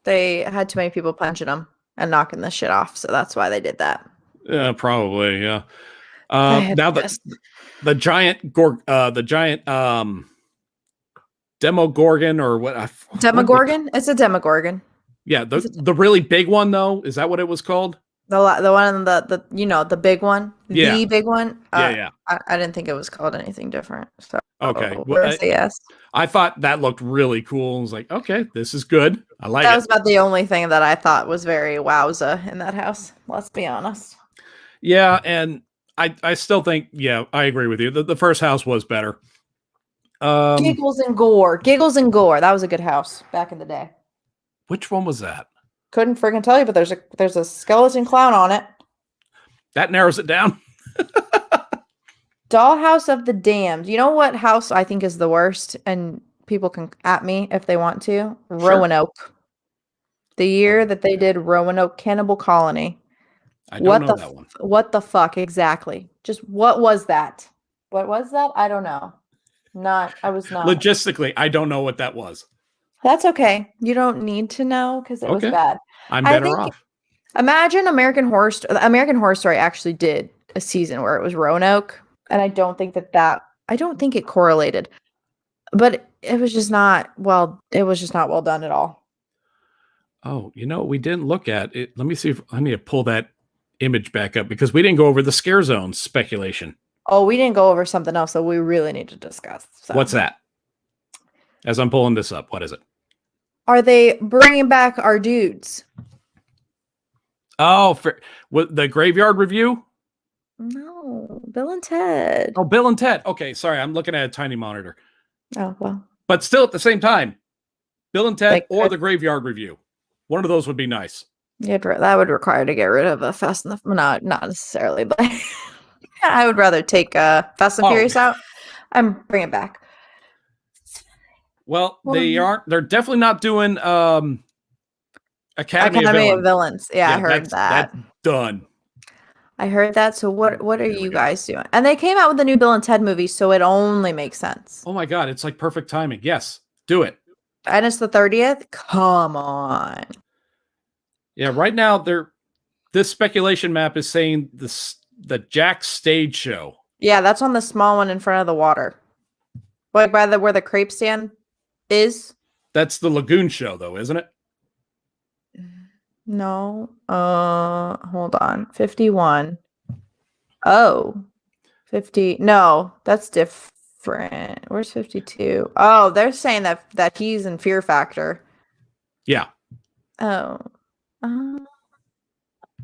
they had too many people punching them and knocking the shit off, so that's why they did that. Yeah, probably. Yeah. Now the giant Demogorgon or what? Demogorgon? It's a Demogorgon. Yeah, the really big one though. Is that what it was called? The one, the the big one, Yeah. the big one. Yeah. I didn't think it was called anything different. So Okay. we're Well, gonna say yes. I thought that looked really cool. I was like, okay, this is good. I like That it. was about the only thing that I thought was very wowza in that house. Let's be honest. Yeah, and I still think, yeah, I agree with you. The first house was better. Giggles and Gore. Giggles and Gore. That was a good house back in the day. Which one was that? Couldn't freaking tell you, but there's a skeleton clown on it. That narrows it down. Dollhouse of the Damned. You know what house I think is the worst? And people can at me if they want to. Roanoke. The year that they did Roanoke Cannibal Colony. I don't know that one. What the fuck exactly? Just what was that? What was that? I don't know. I was not. Logistically, I don't know what that was. That's okay. You don't need to know because it was bad. I'm better off. Imagine American Horror Story actually did a season where it was Roanoke, and I don't think it correlated. But it was just not well done at all. Oh, we didn't look at it. Let me see if I need to pull that image back up because we didn't go over the scare zone speculation. Oh, we didn't go over something else that we really need to discuss. So. What's that? As I'm pulling this up, what is it? Are they bringing back our dudes? Oh, what, the Graveyard Review? No, Bill and Ted. Oh, Bill and Ted. Okay, sorry, I'm looking at a tiny monitor. Oh, well. But still at the same time, Bill and Ted or the Graveyard Review. One of those would be nice. Yeah, that would require to get rid of a Fast and the not necessarily, but I would rather take Fast and Furious out and bring it back. Well, they're definitely not doing Academy of Villains. Yeah, I heard that. That's done. I heard that. So what are you guys doing? And they came out with a new Bill and Ted movie, so it only makes sense. Oh my God, it's like perfect timing. Yes, do it. And it's the 30th? Come on. Yeah, right now this speculation map is saying the Jack stage show. Yeah, that's on the small one in front of the water. Like by where the crepe stand is. That's the Lagoon show though, isn't it? No. Hold on. 51. Oh. 50. No, that's different. Where's 52? Oh, they're saying that he's in Fear Factor. Yeah. Oh.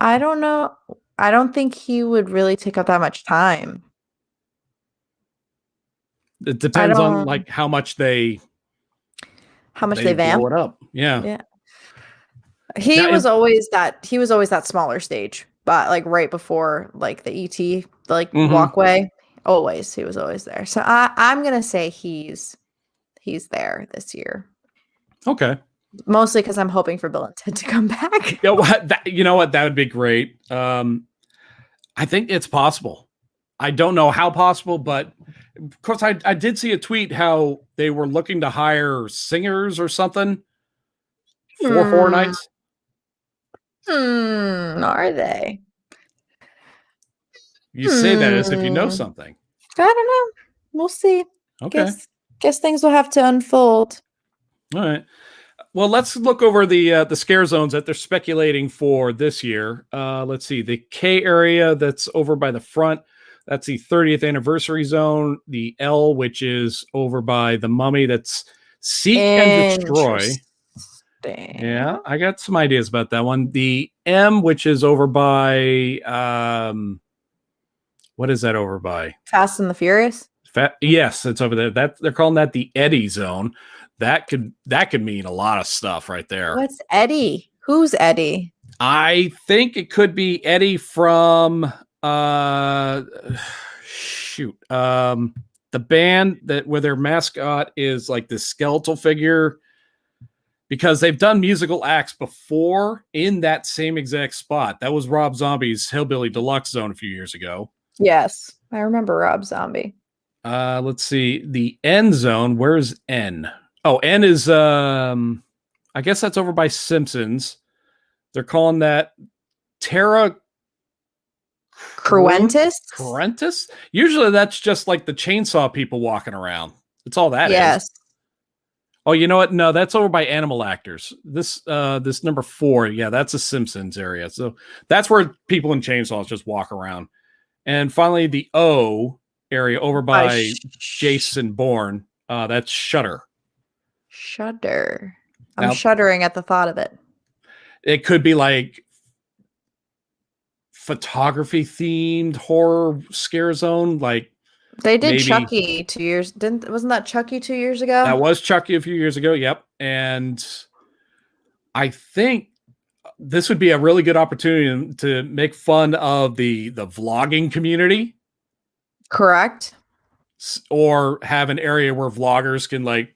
I don't know. I don't think he would really take up that much time. It depends on like how much they vamp blow it up. Yeah. Yeah. He was always that smaller stage, but like right before like the ET walkway. Always. He was always there. So I'm gonna say he's there this year. Okay. Mostly because I'm hoping for Bill and Ted to come back. You know what? That would be great. I think it's possible. I don't know how possible, but of course I did see a tweet how they were looking to hire singers or something for Horror Nights. Are they? You say that as if you know something. I don't know. We'll see. Okay. Guess things will have to unfold. All right. Well, let's look over the scare zones that they're speculating for this year. Let's see. The K area that's over by the front, that's the 30th anniversary zone. The L, which is over by the Mummy, that's Seek and Destroy. Yeah, I got some ideas about that one. The M, which is over by what is that over by? Fast and the Furious? Yes, it's over there. They're calling that the Eddie zone. That could mean a lot of stuff right there. What's Eddie? Who's Eddie? I think it could be Eddie from the band where their mascot is like this skeletal figure, because they've done musical acts before in that same exact spot. That was Rob Zombie's Hillbilly Deluxe Zone a few years ago. Yes, I remember Rob Zombie. Let's see. The N zone. Where's N? Oh, N is, I guess that's over by Simpsons. They're calling that Terra Cruentus? Cruentus? Usually that's just like the chainsaw people walking around. That's all that is. Oh, you know what? No, that's over by Animal Actors. This number 4, yeah, that's a Simpsons area. So that's where people in chainsaws just walk around. And finally, the O area over by Jason Bourne. That's Shudder. Shudder. I'm Now, shuddering at the thought of it. It could be like photography themed horror scare zone, like they did Chucky 2 years. Wasn't that Chucky 2 years ago? That was Chucky a few years ago. Yep. And I think this would be a really good opportunity to make fun of the vlogging community. Correct. Or have an area where vloggers can like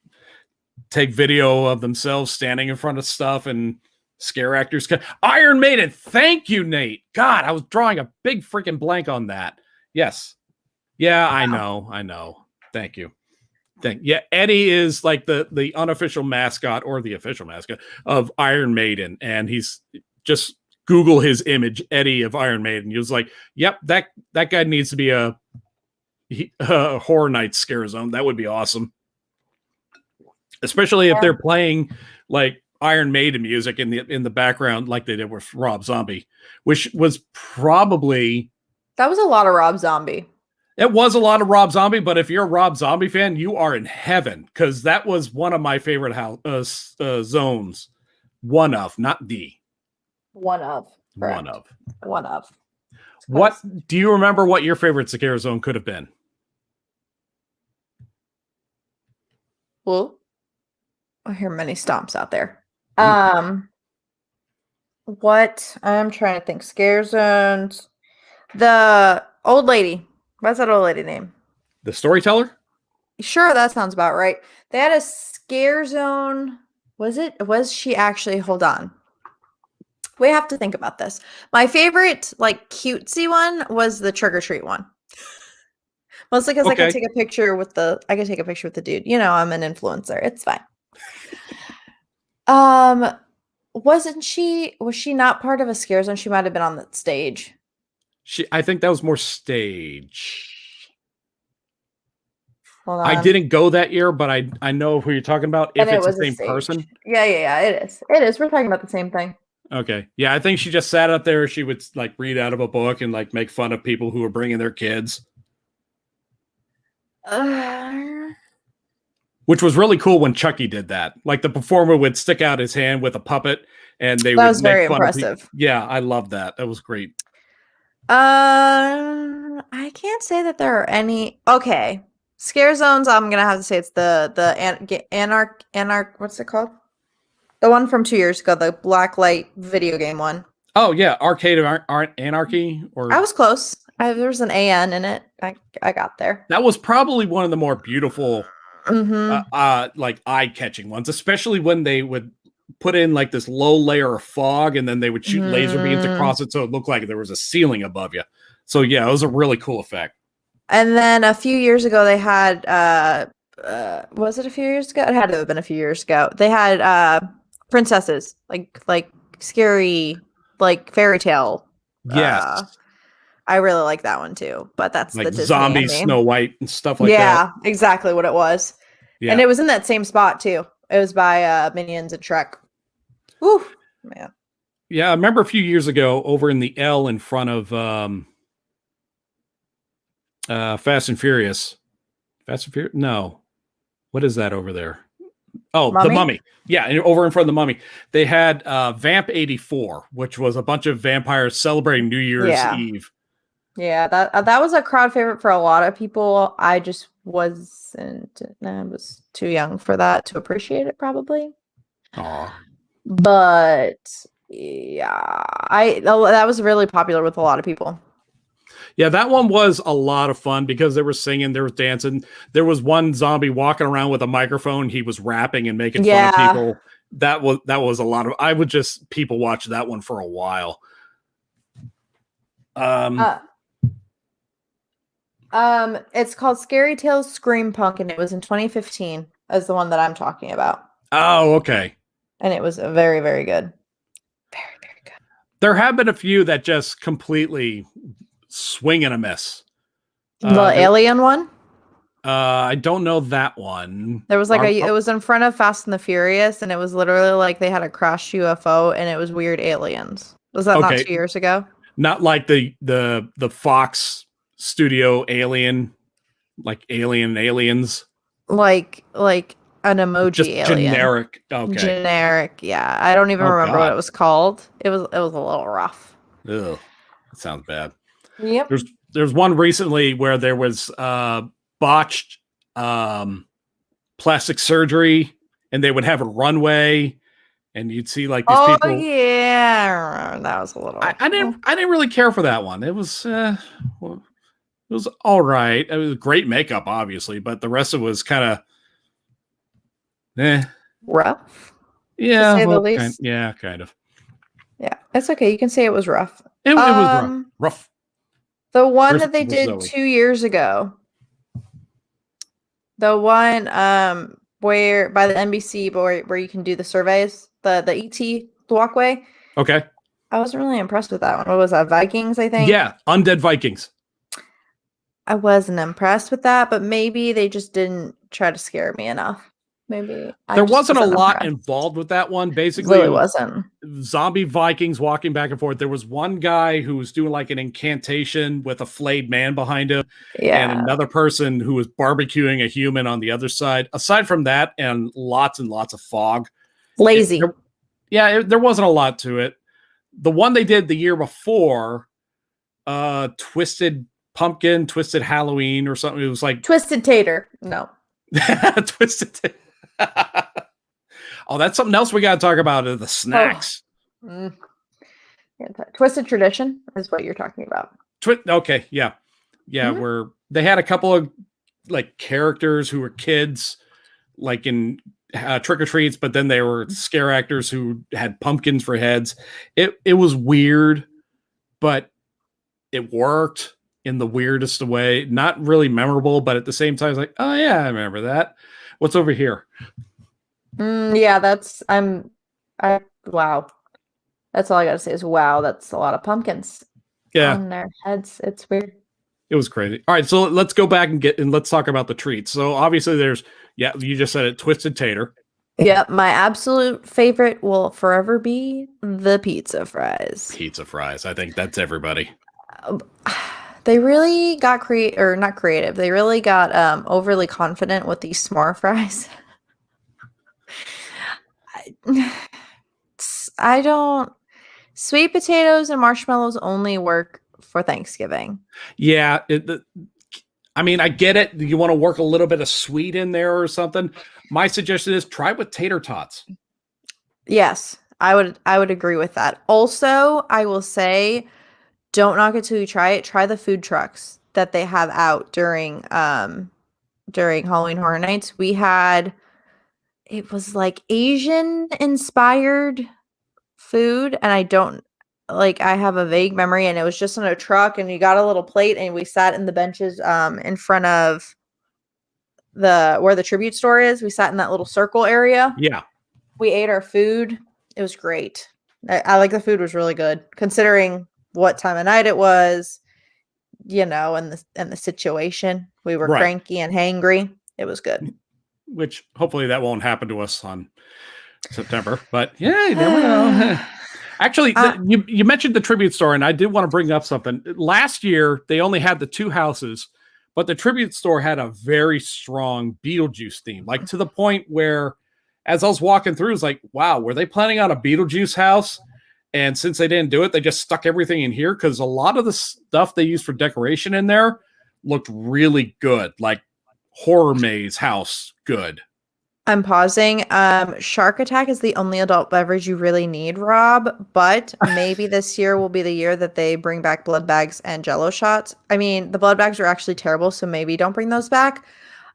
take video of themselves standing in front of stuff and scare actors. Iron Maiden. Thank you, Nate. God, I was drawing a big freaking blank on that. Yes. Yeah, wow. I know. Thank you. Yeah, Eddie is like the unofficial mascot or the official mascot of Iron Maiden. And he's just Google his image, Eddie of Iron Maiden. He was like, yep, that guy needs to be a Horror Nights scare zone. That would be awesome. Especially if they're playing like Iron Maiden music in the background like they did with Rob Zombie, which was probably... That was a lot of Rob Zombie. It was a lot of Rob Zombie, but if you're a Rob Zombie fan, you are in heaven, because that was one of my favorite zones. One of, not the. One of. Correct. One of. What do you remember? What your favorite scare zone could have been? Well, I hear many stomps out there. What I'm trying to think. Scare zones. The old lady. What's that old lady name? The Storyteller? Sure, that sounds about right. They had a scare zone. Was she actually? Hold on. We have to think about this. My favorite, like, cutesy one was the trick or treat one. Mostly because I could take a picture with the dude. You know, I'm an influencer. It's fine. Was she not part of a scare zone? She might have been on that stage. I think that was more stage. Hold on. I didn't go that year, but I know who you're talking about. If it's the same person. Yeah, it is. It is. We're talking about the same thing. Okay. Yeah, I think she just sat up there. She would like read out of a book and like make fun of people who were bringing their kids. Which was really cool when Chucky did that. Like the performer would stick out his hand with a puppet, and they would make very fun impressive. Of yeah, I love that. That was great. I can't say that there are any. Okay, scare zones. I'm gonna have to say it's the what's it called? The one from 2 years ago, the black light video game one. Oh yeah, Arcade of Anarchy. Or I was close. There was an AN in it. I got there. That was probably one of the more beautiful, like eye-catching ones, especially when they would put in like this low layer of fog, and then they would shoot laser beams across it, so it looked like there was a ceiling above you. So yeah, it was a really cool effect. And then a few years ago, they had was it a few years ago? It had to have been a few years ago. They had princesses, like scary, like fairy tale. Yes. I really like that one too, but that's like the Disney zombie anime. Snow White and stuff like that. Yeah, exactly what it was. Yeah. And it was in that same spot too. It was by Minions and Shrek. Woo, man. Yeah, I remember a few years ago over in the L in front of Fast and Furious. Fast and Furious? No. What is that over there? Oh, Mummy? The Mummy. Yeah, and over in front of the Mummy. They had Vamp 84, which was a bunch of vampires celebrating New Year's Eve. Yeah, that was a crowd favorite for a lot of people. I just wasn't. I was too young for that to appreciate it, probably. Aw. But yeah, that was really popular with a lot of people. Yeah, that one was a lot of fun because they were singing, they were dancing. There was one zombie walking around with a microphone. He was rapping and making fun of people. That was a lot of. I would just people watch that one for a while. It's called Scary Tales Scream Punk, and it was in 2015 as the one that I'm talking about. Oh, okay. And it was very, very good. Very, very good. There have been a few that just completely swing and a miss. The alien one? I don't know that one. There was like it was in front of Fast and the Furious, and it was literally like they had a crashed UFO, and it was weird aliens. Was that not 2 years ago? Not like the Fox Studio Alien, like aliens. Like an emoji just alien. Generic. Okay. Generic, yeah. I don't even remember what it was called. It was a little rough. Ugh. That sounds bad. Yep. There's one recently where there was botched plastic surgery, and they would have a runway, and you'd see like these people. Oh yeah, that was a little. I didn't really care for that one. It was all right. It was great makeup, obviously, but the rest of it was kind of rough. Yeah, to say the least. Kind of. Yeah, it's okay. You can say it was rough. It was rough. The one that they did 2 years ago. The one where by the NBC where you can do the surveys, the ET walkway. Okay. I wasn't really impressed with that one. What was that? Vikings, I think. Yeah, Undead Vikings. I wasn't impressed with that, but maybe they just didn't try to scare me enough. Maybe there wasn't a lot involved with that one. Basically, really wasn't. Zombie Vikings walking back and forth. There was one guy who was doing like an incantation with a flayed man behind him, and another person who was barbecuing a human on the other side. Aside from that, and lots of fog. Lazy. There wasn't a lot to it. The one they did the year before, Twisted Pumpkin, Twisted Halloween, or something. It was like Twisted Tater. No. Twisted Tater. Oh, that's something else we got to talk about. The snacks. Yeah, Twisted Tradition is what you're talking about. Okay, yeah, where they had a couple of like characters who were kids, like in Trick or Treats, but then they were scare actors who had pumpkins for heads. It was weird, but it worked in the weirdest way. Not really memorable, but at the same time, it's like, oh yeah, I remember that. What's over here? Yeah, wow. That's all I gotta say is wow. That's a lot of pumpkins. Yeah, on their heads. It's weird. It was crazy. All right, so let's go back and let's talk about the treats. So obviously, you just said it, Twisted Tater. Yeah, my absolute favorite will forever be the pizza fries. Pizza fries. I think that's everybody. They really got not creative. They really got overly confident with these s'more fries. I don't. Sweet potatoes and marshmallows only work for Thanksgiving. Yeah, I mean, I get it. You want to work a little bit of sweet in there or something. My suggestion is try with tater tots. Yes, I would agree with that. Also, I will say, don't knock it till you try it. Try the food trucks that they have out during Halloween Horror Nights. It was like Asian inspired food, and I have a vague memory, and it was just on a truck, and you got a little plate, and we sat in the benches in front of where the tribute store is. We sat in that little circle area. Yeah. We ate our food. It was great. I like the food was really good considering what time of night it was, and the situation. We were cranky and hangry. It was good. Which hopefully that won't happen to us on September, but yeah, you never know. Actually, you mentioned the tribute store, and I did want to bring up something. Last year, they only had the two houses, but the tribute store had a very strong Beetlejuice theme, like to the point where, as I was walking through, it's like, wow, were they planning on a Beetlejuice house? And since they didn't do it, they just stuck everything in here because a lot of the stuff they used for decoration in there looked really good, like Horror Maze house good. I'm pausing. Shark Attack is the only adult beverage you really need, Rob, but maybe this year will be the year that they bring back blood bags and Jello shots. I mean, the blood bags are actually terrible, so maybe don't bring those back.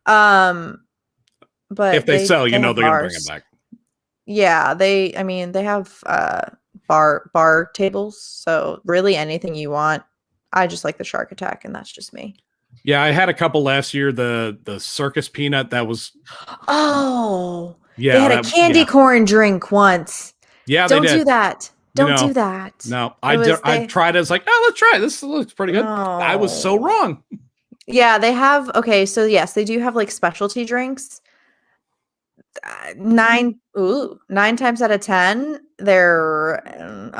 But if they sell, they're going to bring them back. Yeah, they have bar tables, so really anything you want. I just like the Shark Attack, and that's just me. Yeah, I had a couple last year. The circus peanut that was. Oh, yeah. They had a candy corn drink once. Yeah, don't they did. do that. Don't do that. No, I tried it. I was like, oh, let's try it. This looks pretty good. Oh. I was so wrong. Yeah, they have. Okay, so yes, they do have like specialty drinks. 9 times out of 10, they're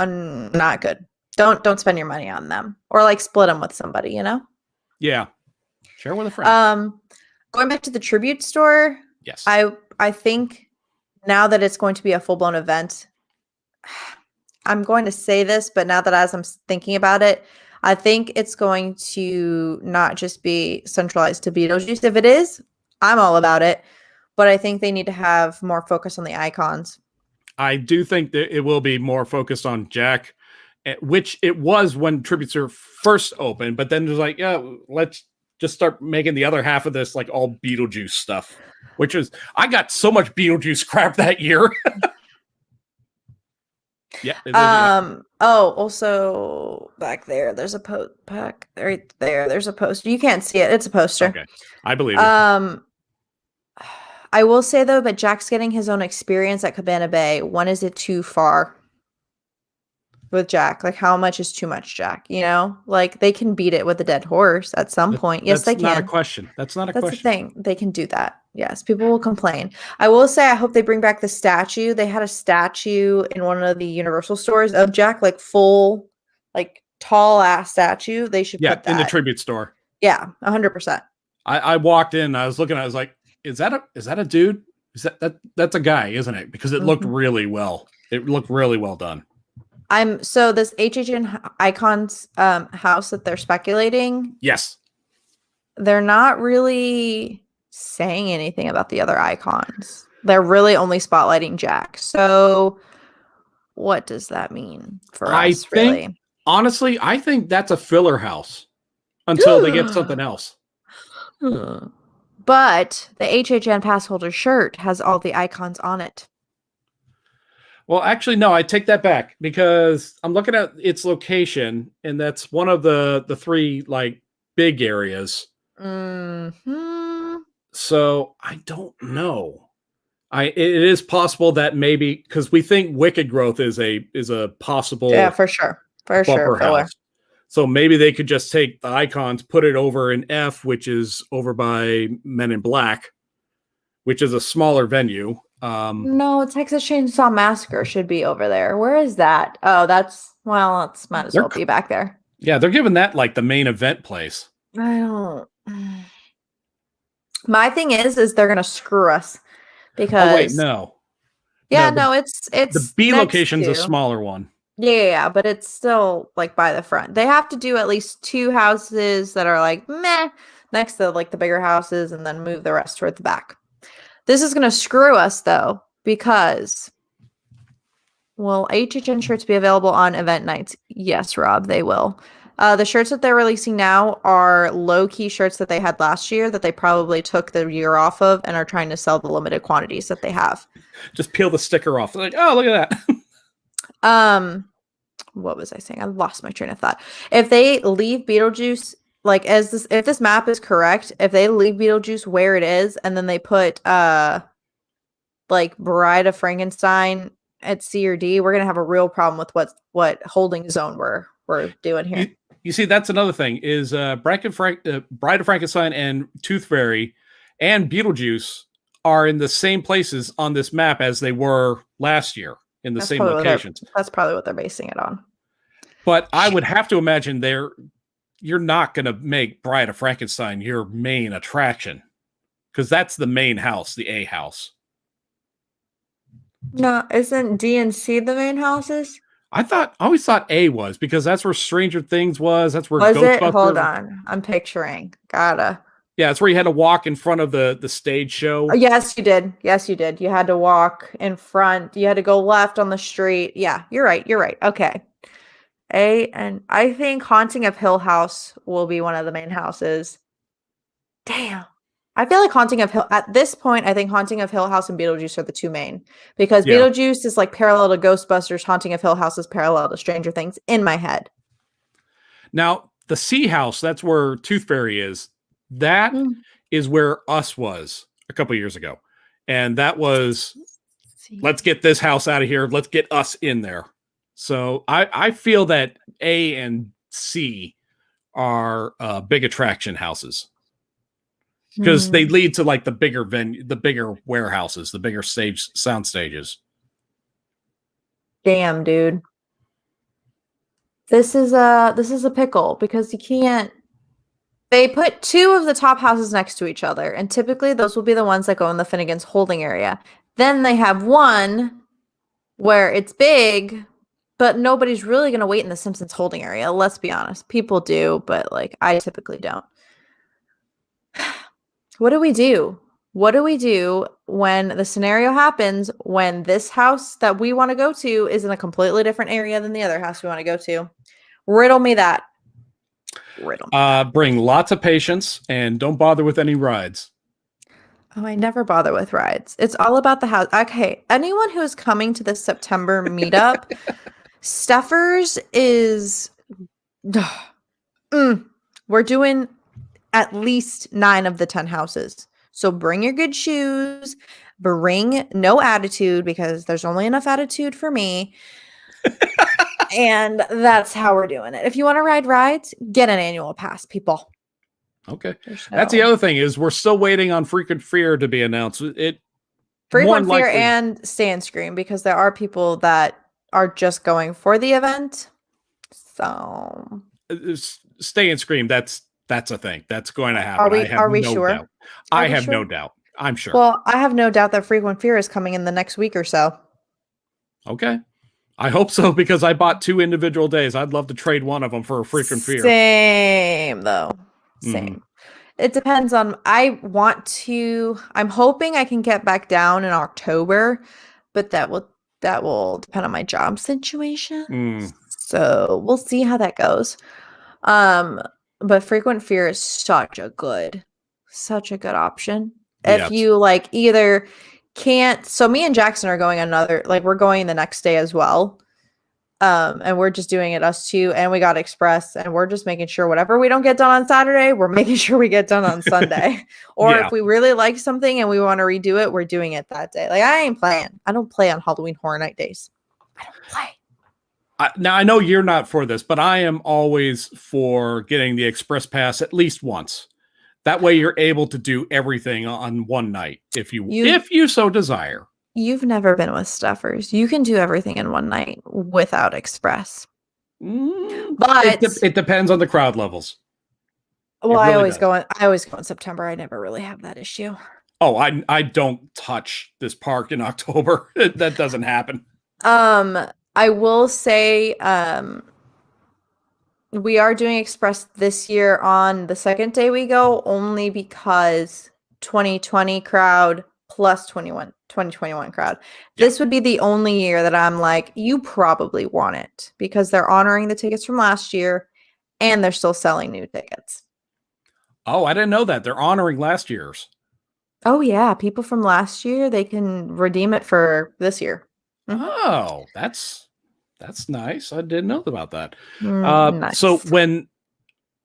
not good. Don't spend your money on them, or like split them with somebody. Yeah, share with a friend. Going back to the tribute store. Yes, I think now that it's going to be a full blown event, I'm going to say this, but now that as I'm thinking about it, I think it's going to not just be centralized to Beetlejuice. If it is, I'm all about it. But I think they need to have more focus on the icons. I do think that it will be more focused on Jack, which it was when tributes are first opened. But then it was like, yeah, let's just start making the other half of this like all Beetlejuice stuff. Which is, I got so much Beetlejuice crap that year. Yeah. Oh, also back there, there's a back right there. There's a poster. You can't see it. It's a poster. Okay, I believe it. I will say though, but Jack's getting his own experience at Cabana Bay. When is it too far with Jack? Like, how much is too much, Jack? Like they can beat it with a dead horse at some point. Yes, they can. That's not a question. That's not a question. That's the thing. They can do that. Yes, people will complain. I will say I hope they bring back the statue. They had a statue in one of the Universal stores of Jack, like full, like tall ass statue. They should put that in the tribute store. Yeah, 100%. I walked in, I was looking, I was like, is that a dude? Is that's a guy, isn't it? Because it looked really well. It looked really well done. So this HHN Icons house that they're speculating. Yes. They're not really saying anything about the other icons. They're really only spotlighting Jack. So what does that mean for us, really? Honestly, I think that's a filler house until they get something else. But the HHN pass holder shirt has all the icons on it. Well, actually, no, I take that back because I'm looking at its location, and that's one of the three like big areas. So I don't know. It is possible that maybe because we think Wicked Growth is a possible for sure house. So maybe they could just take the icons, put it over in F, which is over by Men in Black, which is a smaller venue. No, Texas Chainsaw Massacre should be over there. Where is that? Oh, it's might as well be back there. Yeah, they're giving that like the main event place. I don't. My thing is they're gonna screw us because. Oh wait, no. Yeah, no, it's the B location's a smaller one. Yeah, but it's still like by the front. They have to do at least 2 houses that are like meh next to like the bigger houses, and then move the rest toward the back. This is gonna screw us though because. Will HHN shirts be available on event nights? Yes, Rob, they will. The shirts that they're releasing now are low-key shirts that they had last year that they probably took the year off of and are trying to sell the limited quantities that they have. Just peel the sticker off. Like, oh, look at that. What was I saying? I lost my train of thought. If they leave Beetlejuice, like if this map is correct, if they leave Beetlejuice where it is, and then they put like Bride of Frankenstein at C or D, we're gonna have a real problem with what holding zone we're doing here. You see, that's another thing is Bride of Frankenstein and Tooth Fairy and Beetlejuice are in the same places on this map as they were last year in the same locations. That's probably what they're basing it on. But I would have to imagine you're not going to make Bride of Frankenstein your main attraction because that's the main house, the A house. No, isn't D and C the main houses? I always thought A was because that's where Stranger Things was. That's where Ghostbusters. Hold on, I'm picturing. Yeah, that's where you had to walk in front of the stage show. Yes, you did. You had to walk in front. You had to go left on the street. Yeah, you're right. Okay. A, and I think Haunting of Hill House will be one of the main houses. Damn. I feel like Haunting of Hill at this point, I think Haunting of Hill House and Beetlejuice are the 2 main because Beetlejuice is like parallel to Ghostbusters. Haunting of Hill House is parallel to Stranger Things in my head. Now the C house, that's where Tooth Fairy is. That is where Us was a couple years ago. And that was, let's get this house out of here. Let's get Us in there. So I feel that A and C are big attraction houses. because they lead to like the bigger venue, the bigger warehouses, the bigger sound stages. Damn, dude. This is a pickle because you can't. They put 2 of the top houses next to each other, and typically those will be the ones that go in the Finnegan's holding area. Then they have one where it's big, but nobody's really going to wait in the Simpsons holding area. Let's be honest. People do, but like I typically don't. What do we do? What do we do when the scenario happens when this house that we want to go to is in a completely different area than the other house we want to go to? Riddle me that. Riddle me. Bring lots of patience and don't bother with any rides. Oh, I never bother with rides. It's all about the house. Okay, anyone who is coming to this September meetup, Steppherrs is... we're doing at least 9 of the 10 houses. So bring your good shoes. Bring no attitude because there's only enough attitude for me. And that's how we're doing it. If you want to ride rides, get an annual pass, people. Okay. That's the other thing is we're still waiting on Frequent Fear to be announced. Frequent Fear and Stay and Scream, because there are people that are just going for the event. So Stay and Scream, that's a thing. That's going to happen. Are we sure? Doubt. I have no doubt. I'm sure. Well, I have no doubt that Frequent Fear is coming in the next week or so. Okay. I hope so because I bought 2 individual days. I'd love to trade one of them for a Frequent Fear. Same though. Same. It depends on. I'm hoping I can get back down in October, but that will depend on my job situation. So we'll see how that goes. But Frequent Fear is such a good option. If you like either can't, so me and Jackson are going we're going the next day as well. And we're just doing it us 2, and we got express, and we're just making sure whatever we don't get done on Saturday, we're making sure we get done on Sunday. Or if we really like something and we want to redo it, we're doing it that day. Like I don't play on Halloween Horror Night days. I don't play. Now I know you're not for this, but I am always for getting the express pass at least once. That way you're able to do everything on one night if you so desire. You've never been with Steppherrs. You can do everything in one night without express. But it depends on the crowd levels. Well, really I always go in September. I never really have that issue. Oh, I don't touch this park in October. That doesn't happen. I will say we are doing express this year on the second day we go, only because 2020 crowd plus 2021 crowd. This would be the only year that I'm like, you probably want it, because they're honoring the tickets from last year and they're still selling new tickets. Oh, I didn't know that. They're honoring last year's. Oh yeah, people from last year, they can redeem it for this year. Oh, that's nice. I didn't know about that. Nice. So when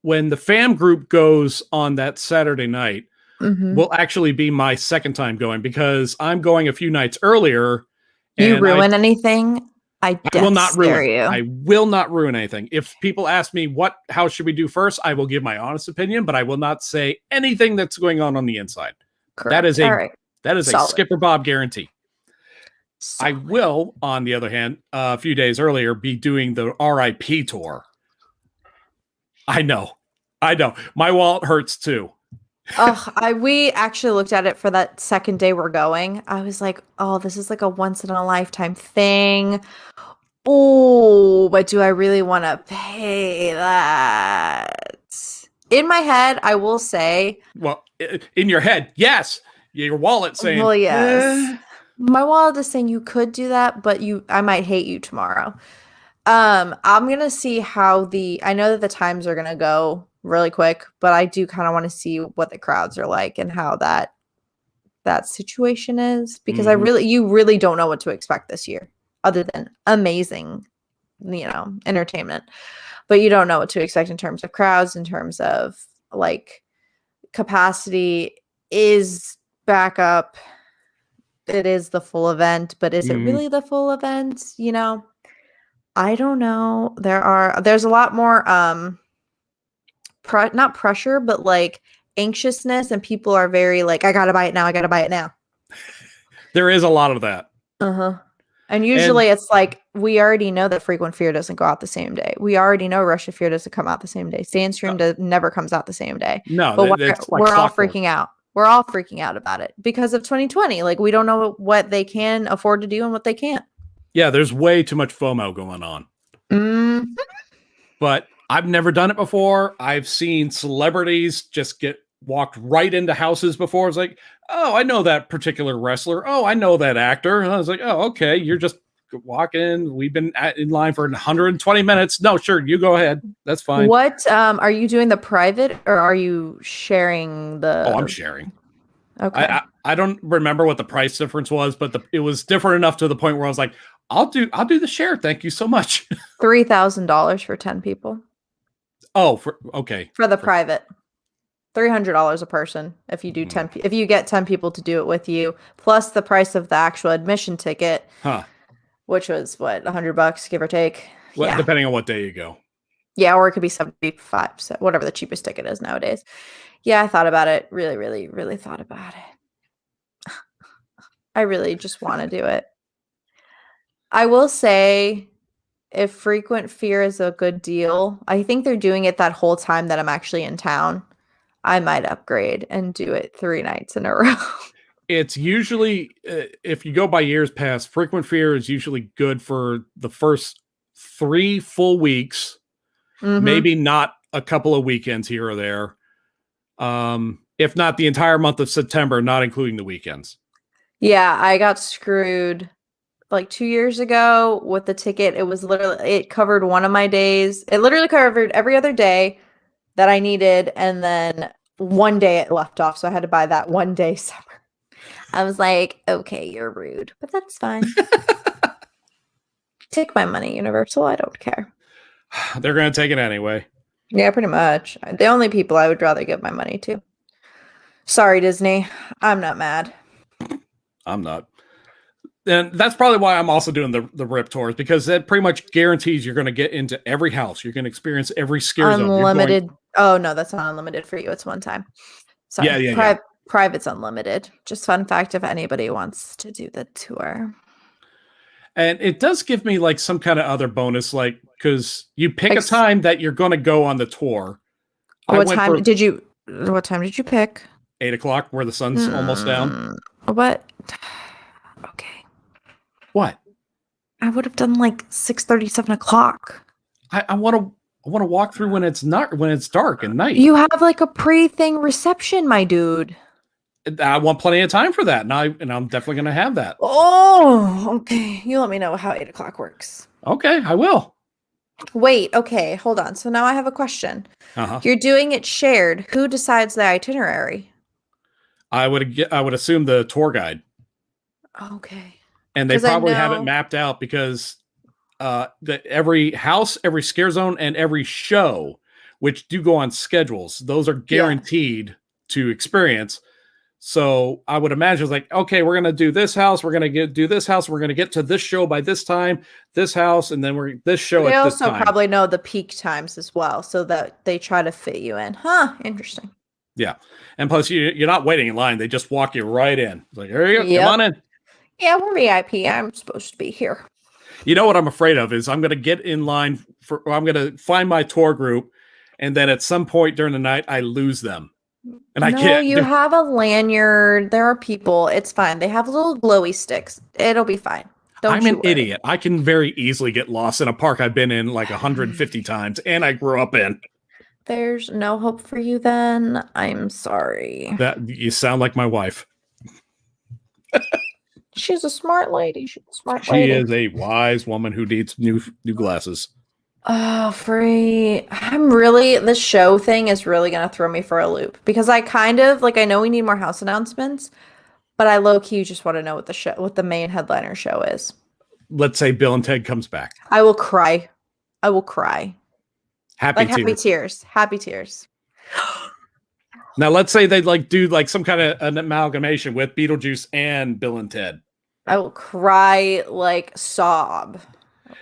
the fam group goes on that Saturday night, will actually be my second time going, because I'm going a few nights earlier. You ruin anything? I will not ruin you. I will not ruin anything. If people ask me how should we do first, I will give my honest opinion, but I will not say anything that's going on the inside. Correct. That is a Skipper Bob guarantee. Solid. I will, on the other hand, a few days earlier, be doing the RIP tour. I know. My wallet hurts too. We actually looked at it for that second day we're going. I was like, oh, this is like a once in a lifetime thing. Oh, but do I really want to pay that? In my head, I will say. Well, in your head, yes. Your wallet saying. Well, yes. My wallet is saying you could do that, but I might hate you tomorrow. I'm gonna see how I know that the times are gonna go really quick, but I do kind of want to see what the crowds are like and how that situation is, because you really don't know what to expect this year, other than amazing, entertainment, but you don't know what to expect in terms of crowds, in terms of like capacity is back up. It is the full event, but is it really the full event? I don't know. There's a lot more not pressure, but like anxiousness, and people are very like, I gotta buy it now. I gotta buy it now. There is a lot of that. And usually it's like, we already know that Frequent Fear doesn't go out the same day. We already know Rush of Fear doesn't come out the same day. Stay in Stream never comes out the same day. No, but we're all clockwork. freaking out. We're all freaking out about it because of 2020. Like, we don't know what they can afford to do and what they can't. Yeah, there's way too much FOMO going on. But I've never done it before. I've seen celebrities just get walked right into houses before. It's like, oh, I know that particular wrestler. Oh, I know that actor. And I was like, oh, okay. You're just walking. We've been in line for 120 minutes. No, sure. You go ahead. That's fine. What are you doing, the private, or are you sharing the? Oh, I'm sharing. Okay. I don't remember what the price difference was, but it was different enough to the point where I was like, I'll do the share. Thank you so much. $3,000 for 10 people. Oh, okay. For the private. $300 a person if you do 10 if you get 10 people to do it with you, plus the price of the actual admission ticket, which was what, $100, give or take. Well, depending on what day you go. Yeah, or it could be 75, so whatever the cheapest ticket is nowadays. Yeah, I thought about it. Really, really, really thought about it. I really just want to do it. I will say, if Frequent Fear is a good deal, I think they're doing it that whole time that I'm actually in town. I might upgrade and do it 3 nights in a row. It's usually, if you go by years past, Frequent Fear is usually good for the first 3 full weeks, maybe not a couple of weekends here or there. If not the entire month of September, not including the weekends. Yeah, I got screwed like 2 years ago with the ticket. It covered one of my days. It literally covered every other day that I needed, and then one day it left off, so I had to buy that one day separate. I was like, okay, you're rude, but that's fine. Take my money, Universal. I don't care. They're going to take it anyway. Yeah, pretty much. The only people I would rather give my money to. Sorry, Disney. I'm not mad. I'm not. And that's probably why I'm also doing the RIP tours, because that pretty much guarantees you're going to get into every house. You're going to experience every scare zone. Unlimited. Oh, no, that's not unlimited for you. It's one time. Sorry. Yeah. Private's unlimited. Just fun fact if anybody wants to do the tour. And it does give me like some kind of other bonus, like, because you pick a time that you're going to go on the tour. What time did you pick? 8:00, where the sun's almost down. What? Okay. What? I would have done like 6:30, 7:00. I want to walk through when it's dark and night. You have like a pre-thing reception, my dude. I want plenty of time for that, and I'm definitely going to have that. Oh, okay. You let me know how 8:00 works. Okay, I will. Wait, okay, hold on. So now I have a question. You're doing it shared. Who decides the itinerary? I would assume the tour guide. Okay. And they probably have it mapped out, because every house, every scare zone, and every show, which do go on schedules, those are guaranteed to experience. So I would imagine it's like, okay, we're going to do this house. We're going to do this house. We're going to get to this show by this time, this house, and then this show at this time. They also probably know the peak times as well, so that they try to fit you in. Interesting. Yeah. And plus, you're not waiting in line. They just walk you right in. It's like, there you go. Come on in. Yeah, we're VIP. I'm supposed to be here. You know what I'm afraid of is I'm going to get in line I'm going to find my tour group, and then at some point during the night, I lose them. And I can't. You have a lanyard. There are people. It's fine. They have little glowy sticks. It'll be fine. I'm an idiot. I can very easily get lost in a park I've been in like 150 times, and I grew up in. There's no hope for you then. I'm sorry. That you sound like my wife. She's a smart lady. She is a wise woman who needs new glasses. Oh, free. This show thing is really going to throw me for a loop, because I kind of I know we need more house announcements, but I low-key just want to know what the main headliner show is. Let's say Bill and Ted comes back. I will cry. Happy tears. Happy tears. Now let's say they do some kind of an amalgamation with Beetlejuice and Bill and Ted. I will cry, sob.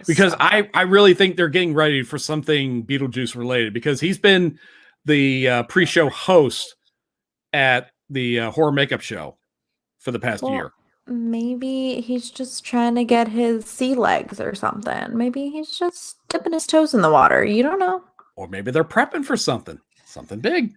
Because I really think they're getting ready for something Beetlejuice related, because he's been the pre-show host at the horror makeup show for the past year. Maybe he's just trying to get his sea legs or something. Maybe he's just dipping his toes in the water. You don't know. Or maybe they're prepping for something big.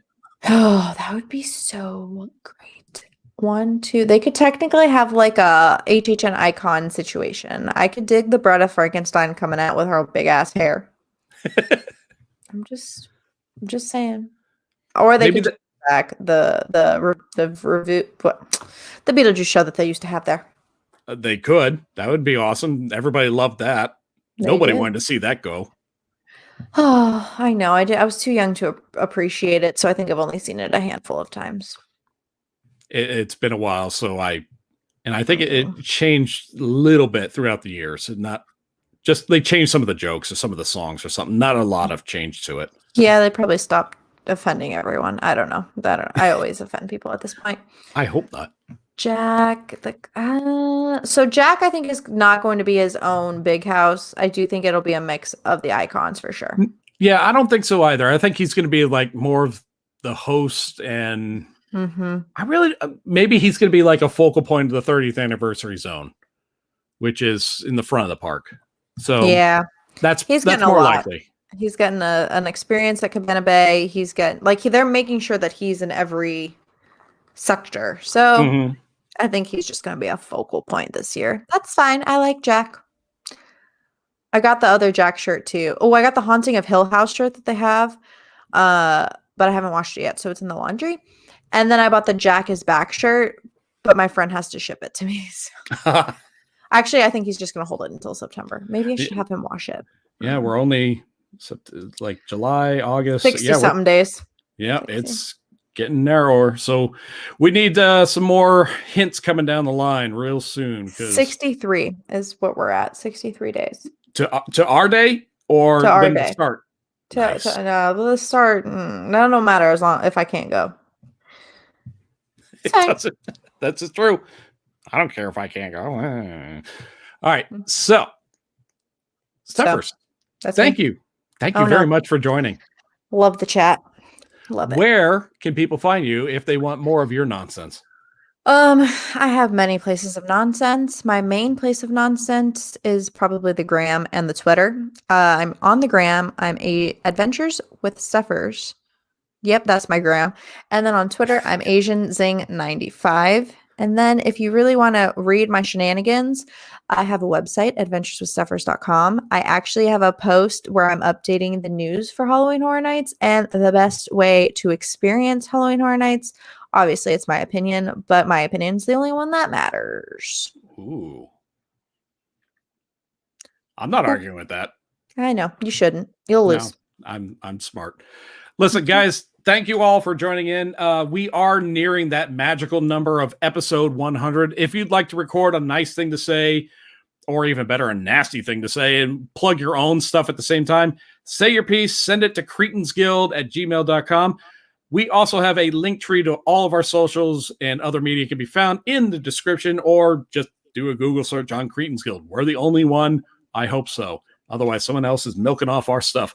Oh, that would be so great. 1, 2. They could technically have like a HHN icon situation. I could dig the Bretta Frankenstein coming out with her big ass hair. I'm just saying. Or they could back the review, the Beetlejuice show that they used to have there. They could. That would be awesome. Everybody loved that. Nobody wanted to see that go. Oh, I know. I was too young to appreciate it, so I think I've only seen it a handful of times. It's been a while, so I think it changed a little bit throughout the years. Not just they changed some of the jokes or some of the songs or something. Not a lot of change to it. Yeah, they probably stopped offending everyone. I don't know. I always offend people at this point. I hope not. Jack, so Jack, I think, is not going to be his own big house. I do think it'll be a mix of the icons for sure. Yeah, I don't think so either. I think he's going to be like more of the host, and I really maybe he's going to be like a focal point of the 30th anniversary zone, which is in the front of the park. So yeah, that's more likely. He's getting an experience at Cabana Bay. He's getting they're making sure that he's in every sector. So I think he's just going to be a focal point this year. That's fine. I like Jack. I got the other Jack shirt too. Oh, I got the Haunting of Hill House shirt that they have, but I haven't washed it yet, so it's in the laundry. And then I bought the Jack is Back shirt, but my friend has to ship it to me. So. Actually, I think he's just going to hold it until September. Maybe I should have him wash it. Yeah, we're only like July, August. 60-something days. Yeah, it's getting narrower. So we need some more hints coming down the line real soon. 63 is what we're at. 63 days. To our day or to our when day. To start? Nice. The start. No matter as long if I can't go. It doesn't. That's just true. I don't care if I can't go. All right. So, Steppherrs, thank you. Thank you very much for joining. Love the chat. Love it. Where can people find you if they want more of your nonsense? I have many places of nonsense. My main place of nonsense is probably the Gram and the Twitter. I'm on the Gram. I'm Adventures with Steppherrs. Yep, that's my Gram. And then on Twitter, I'm AsianZing95. And then if you really want to read my shenanigans, I have a website, adventureswithsteppherrs.com. I actually have a post where I'm updating the news for Halloween Horror Nights and the best way to experience Halloween Horror Nights. Obviously, it's my opinion, but my opinion's the only one that matters. Ooh. I'm not arguing with that. I know. You shouldn't. You'll lose. No, I'm smart. Listen, guys, thank you all for joining in. We are nearing that magical number of episode 100. If you'd like to record a nice thing to say, or even better, a nasty thing to say, and plug your own stuff at the same time, say your piece, send it to cretinsguild@gmail.com. We also have a link tree to all of our socials, and other media can be found in the description, or just do a Google search on Cretins Guild. We're the only one. I hope so. Otherwise, someone else is milking off our stuff.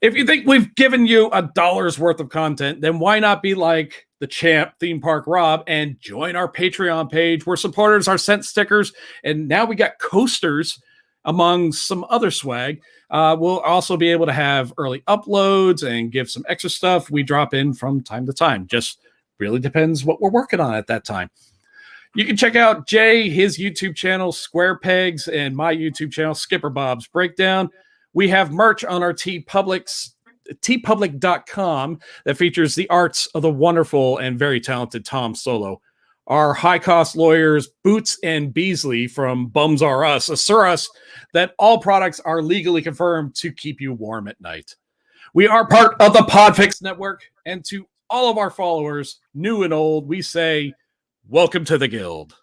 If you think we've given you $1 worth of content, then why not be like the champ Theme Park Rob and join our Patreon page where supporters are sent stickers, and now we got coasters among some other swag. We'll also be able to have early uploads and give some extra stuff we drop in from time to time. Just really depends what we're working on at that time. You can check out Jay, his YouTube channel, Square Pegs, and my YouTube channel, Skipper Bob's Breakdown. We have merch on our tpublic.com that features the arts of the wonderful and very talented Tom Solo. Our high-cost lawyers, Boots and Beasley from Bums R Us, assure us that all products are legally confirmed to keep you warm at night. We are part of the Podfix Network, and to all of our followers, new and old, we say, welcome to the Guild.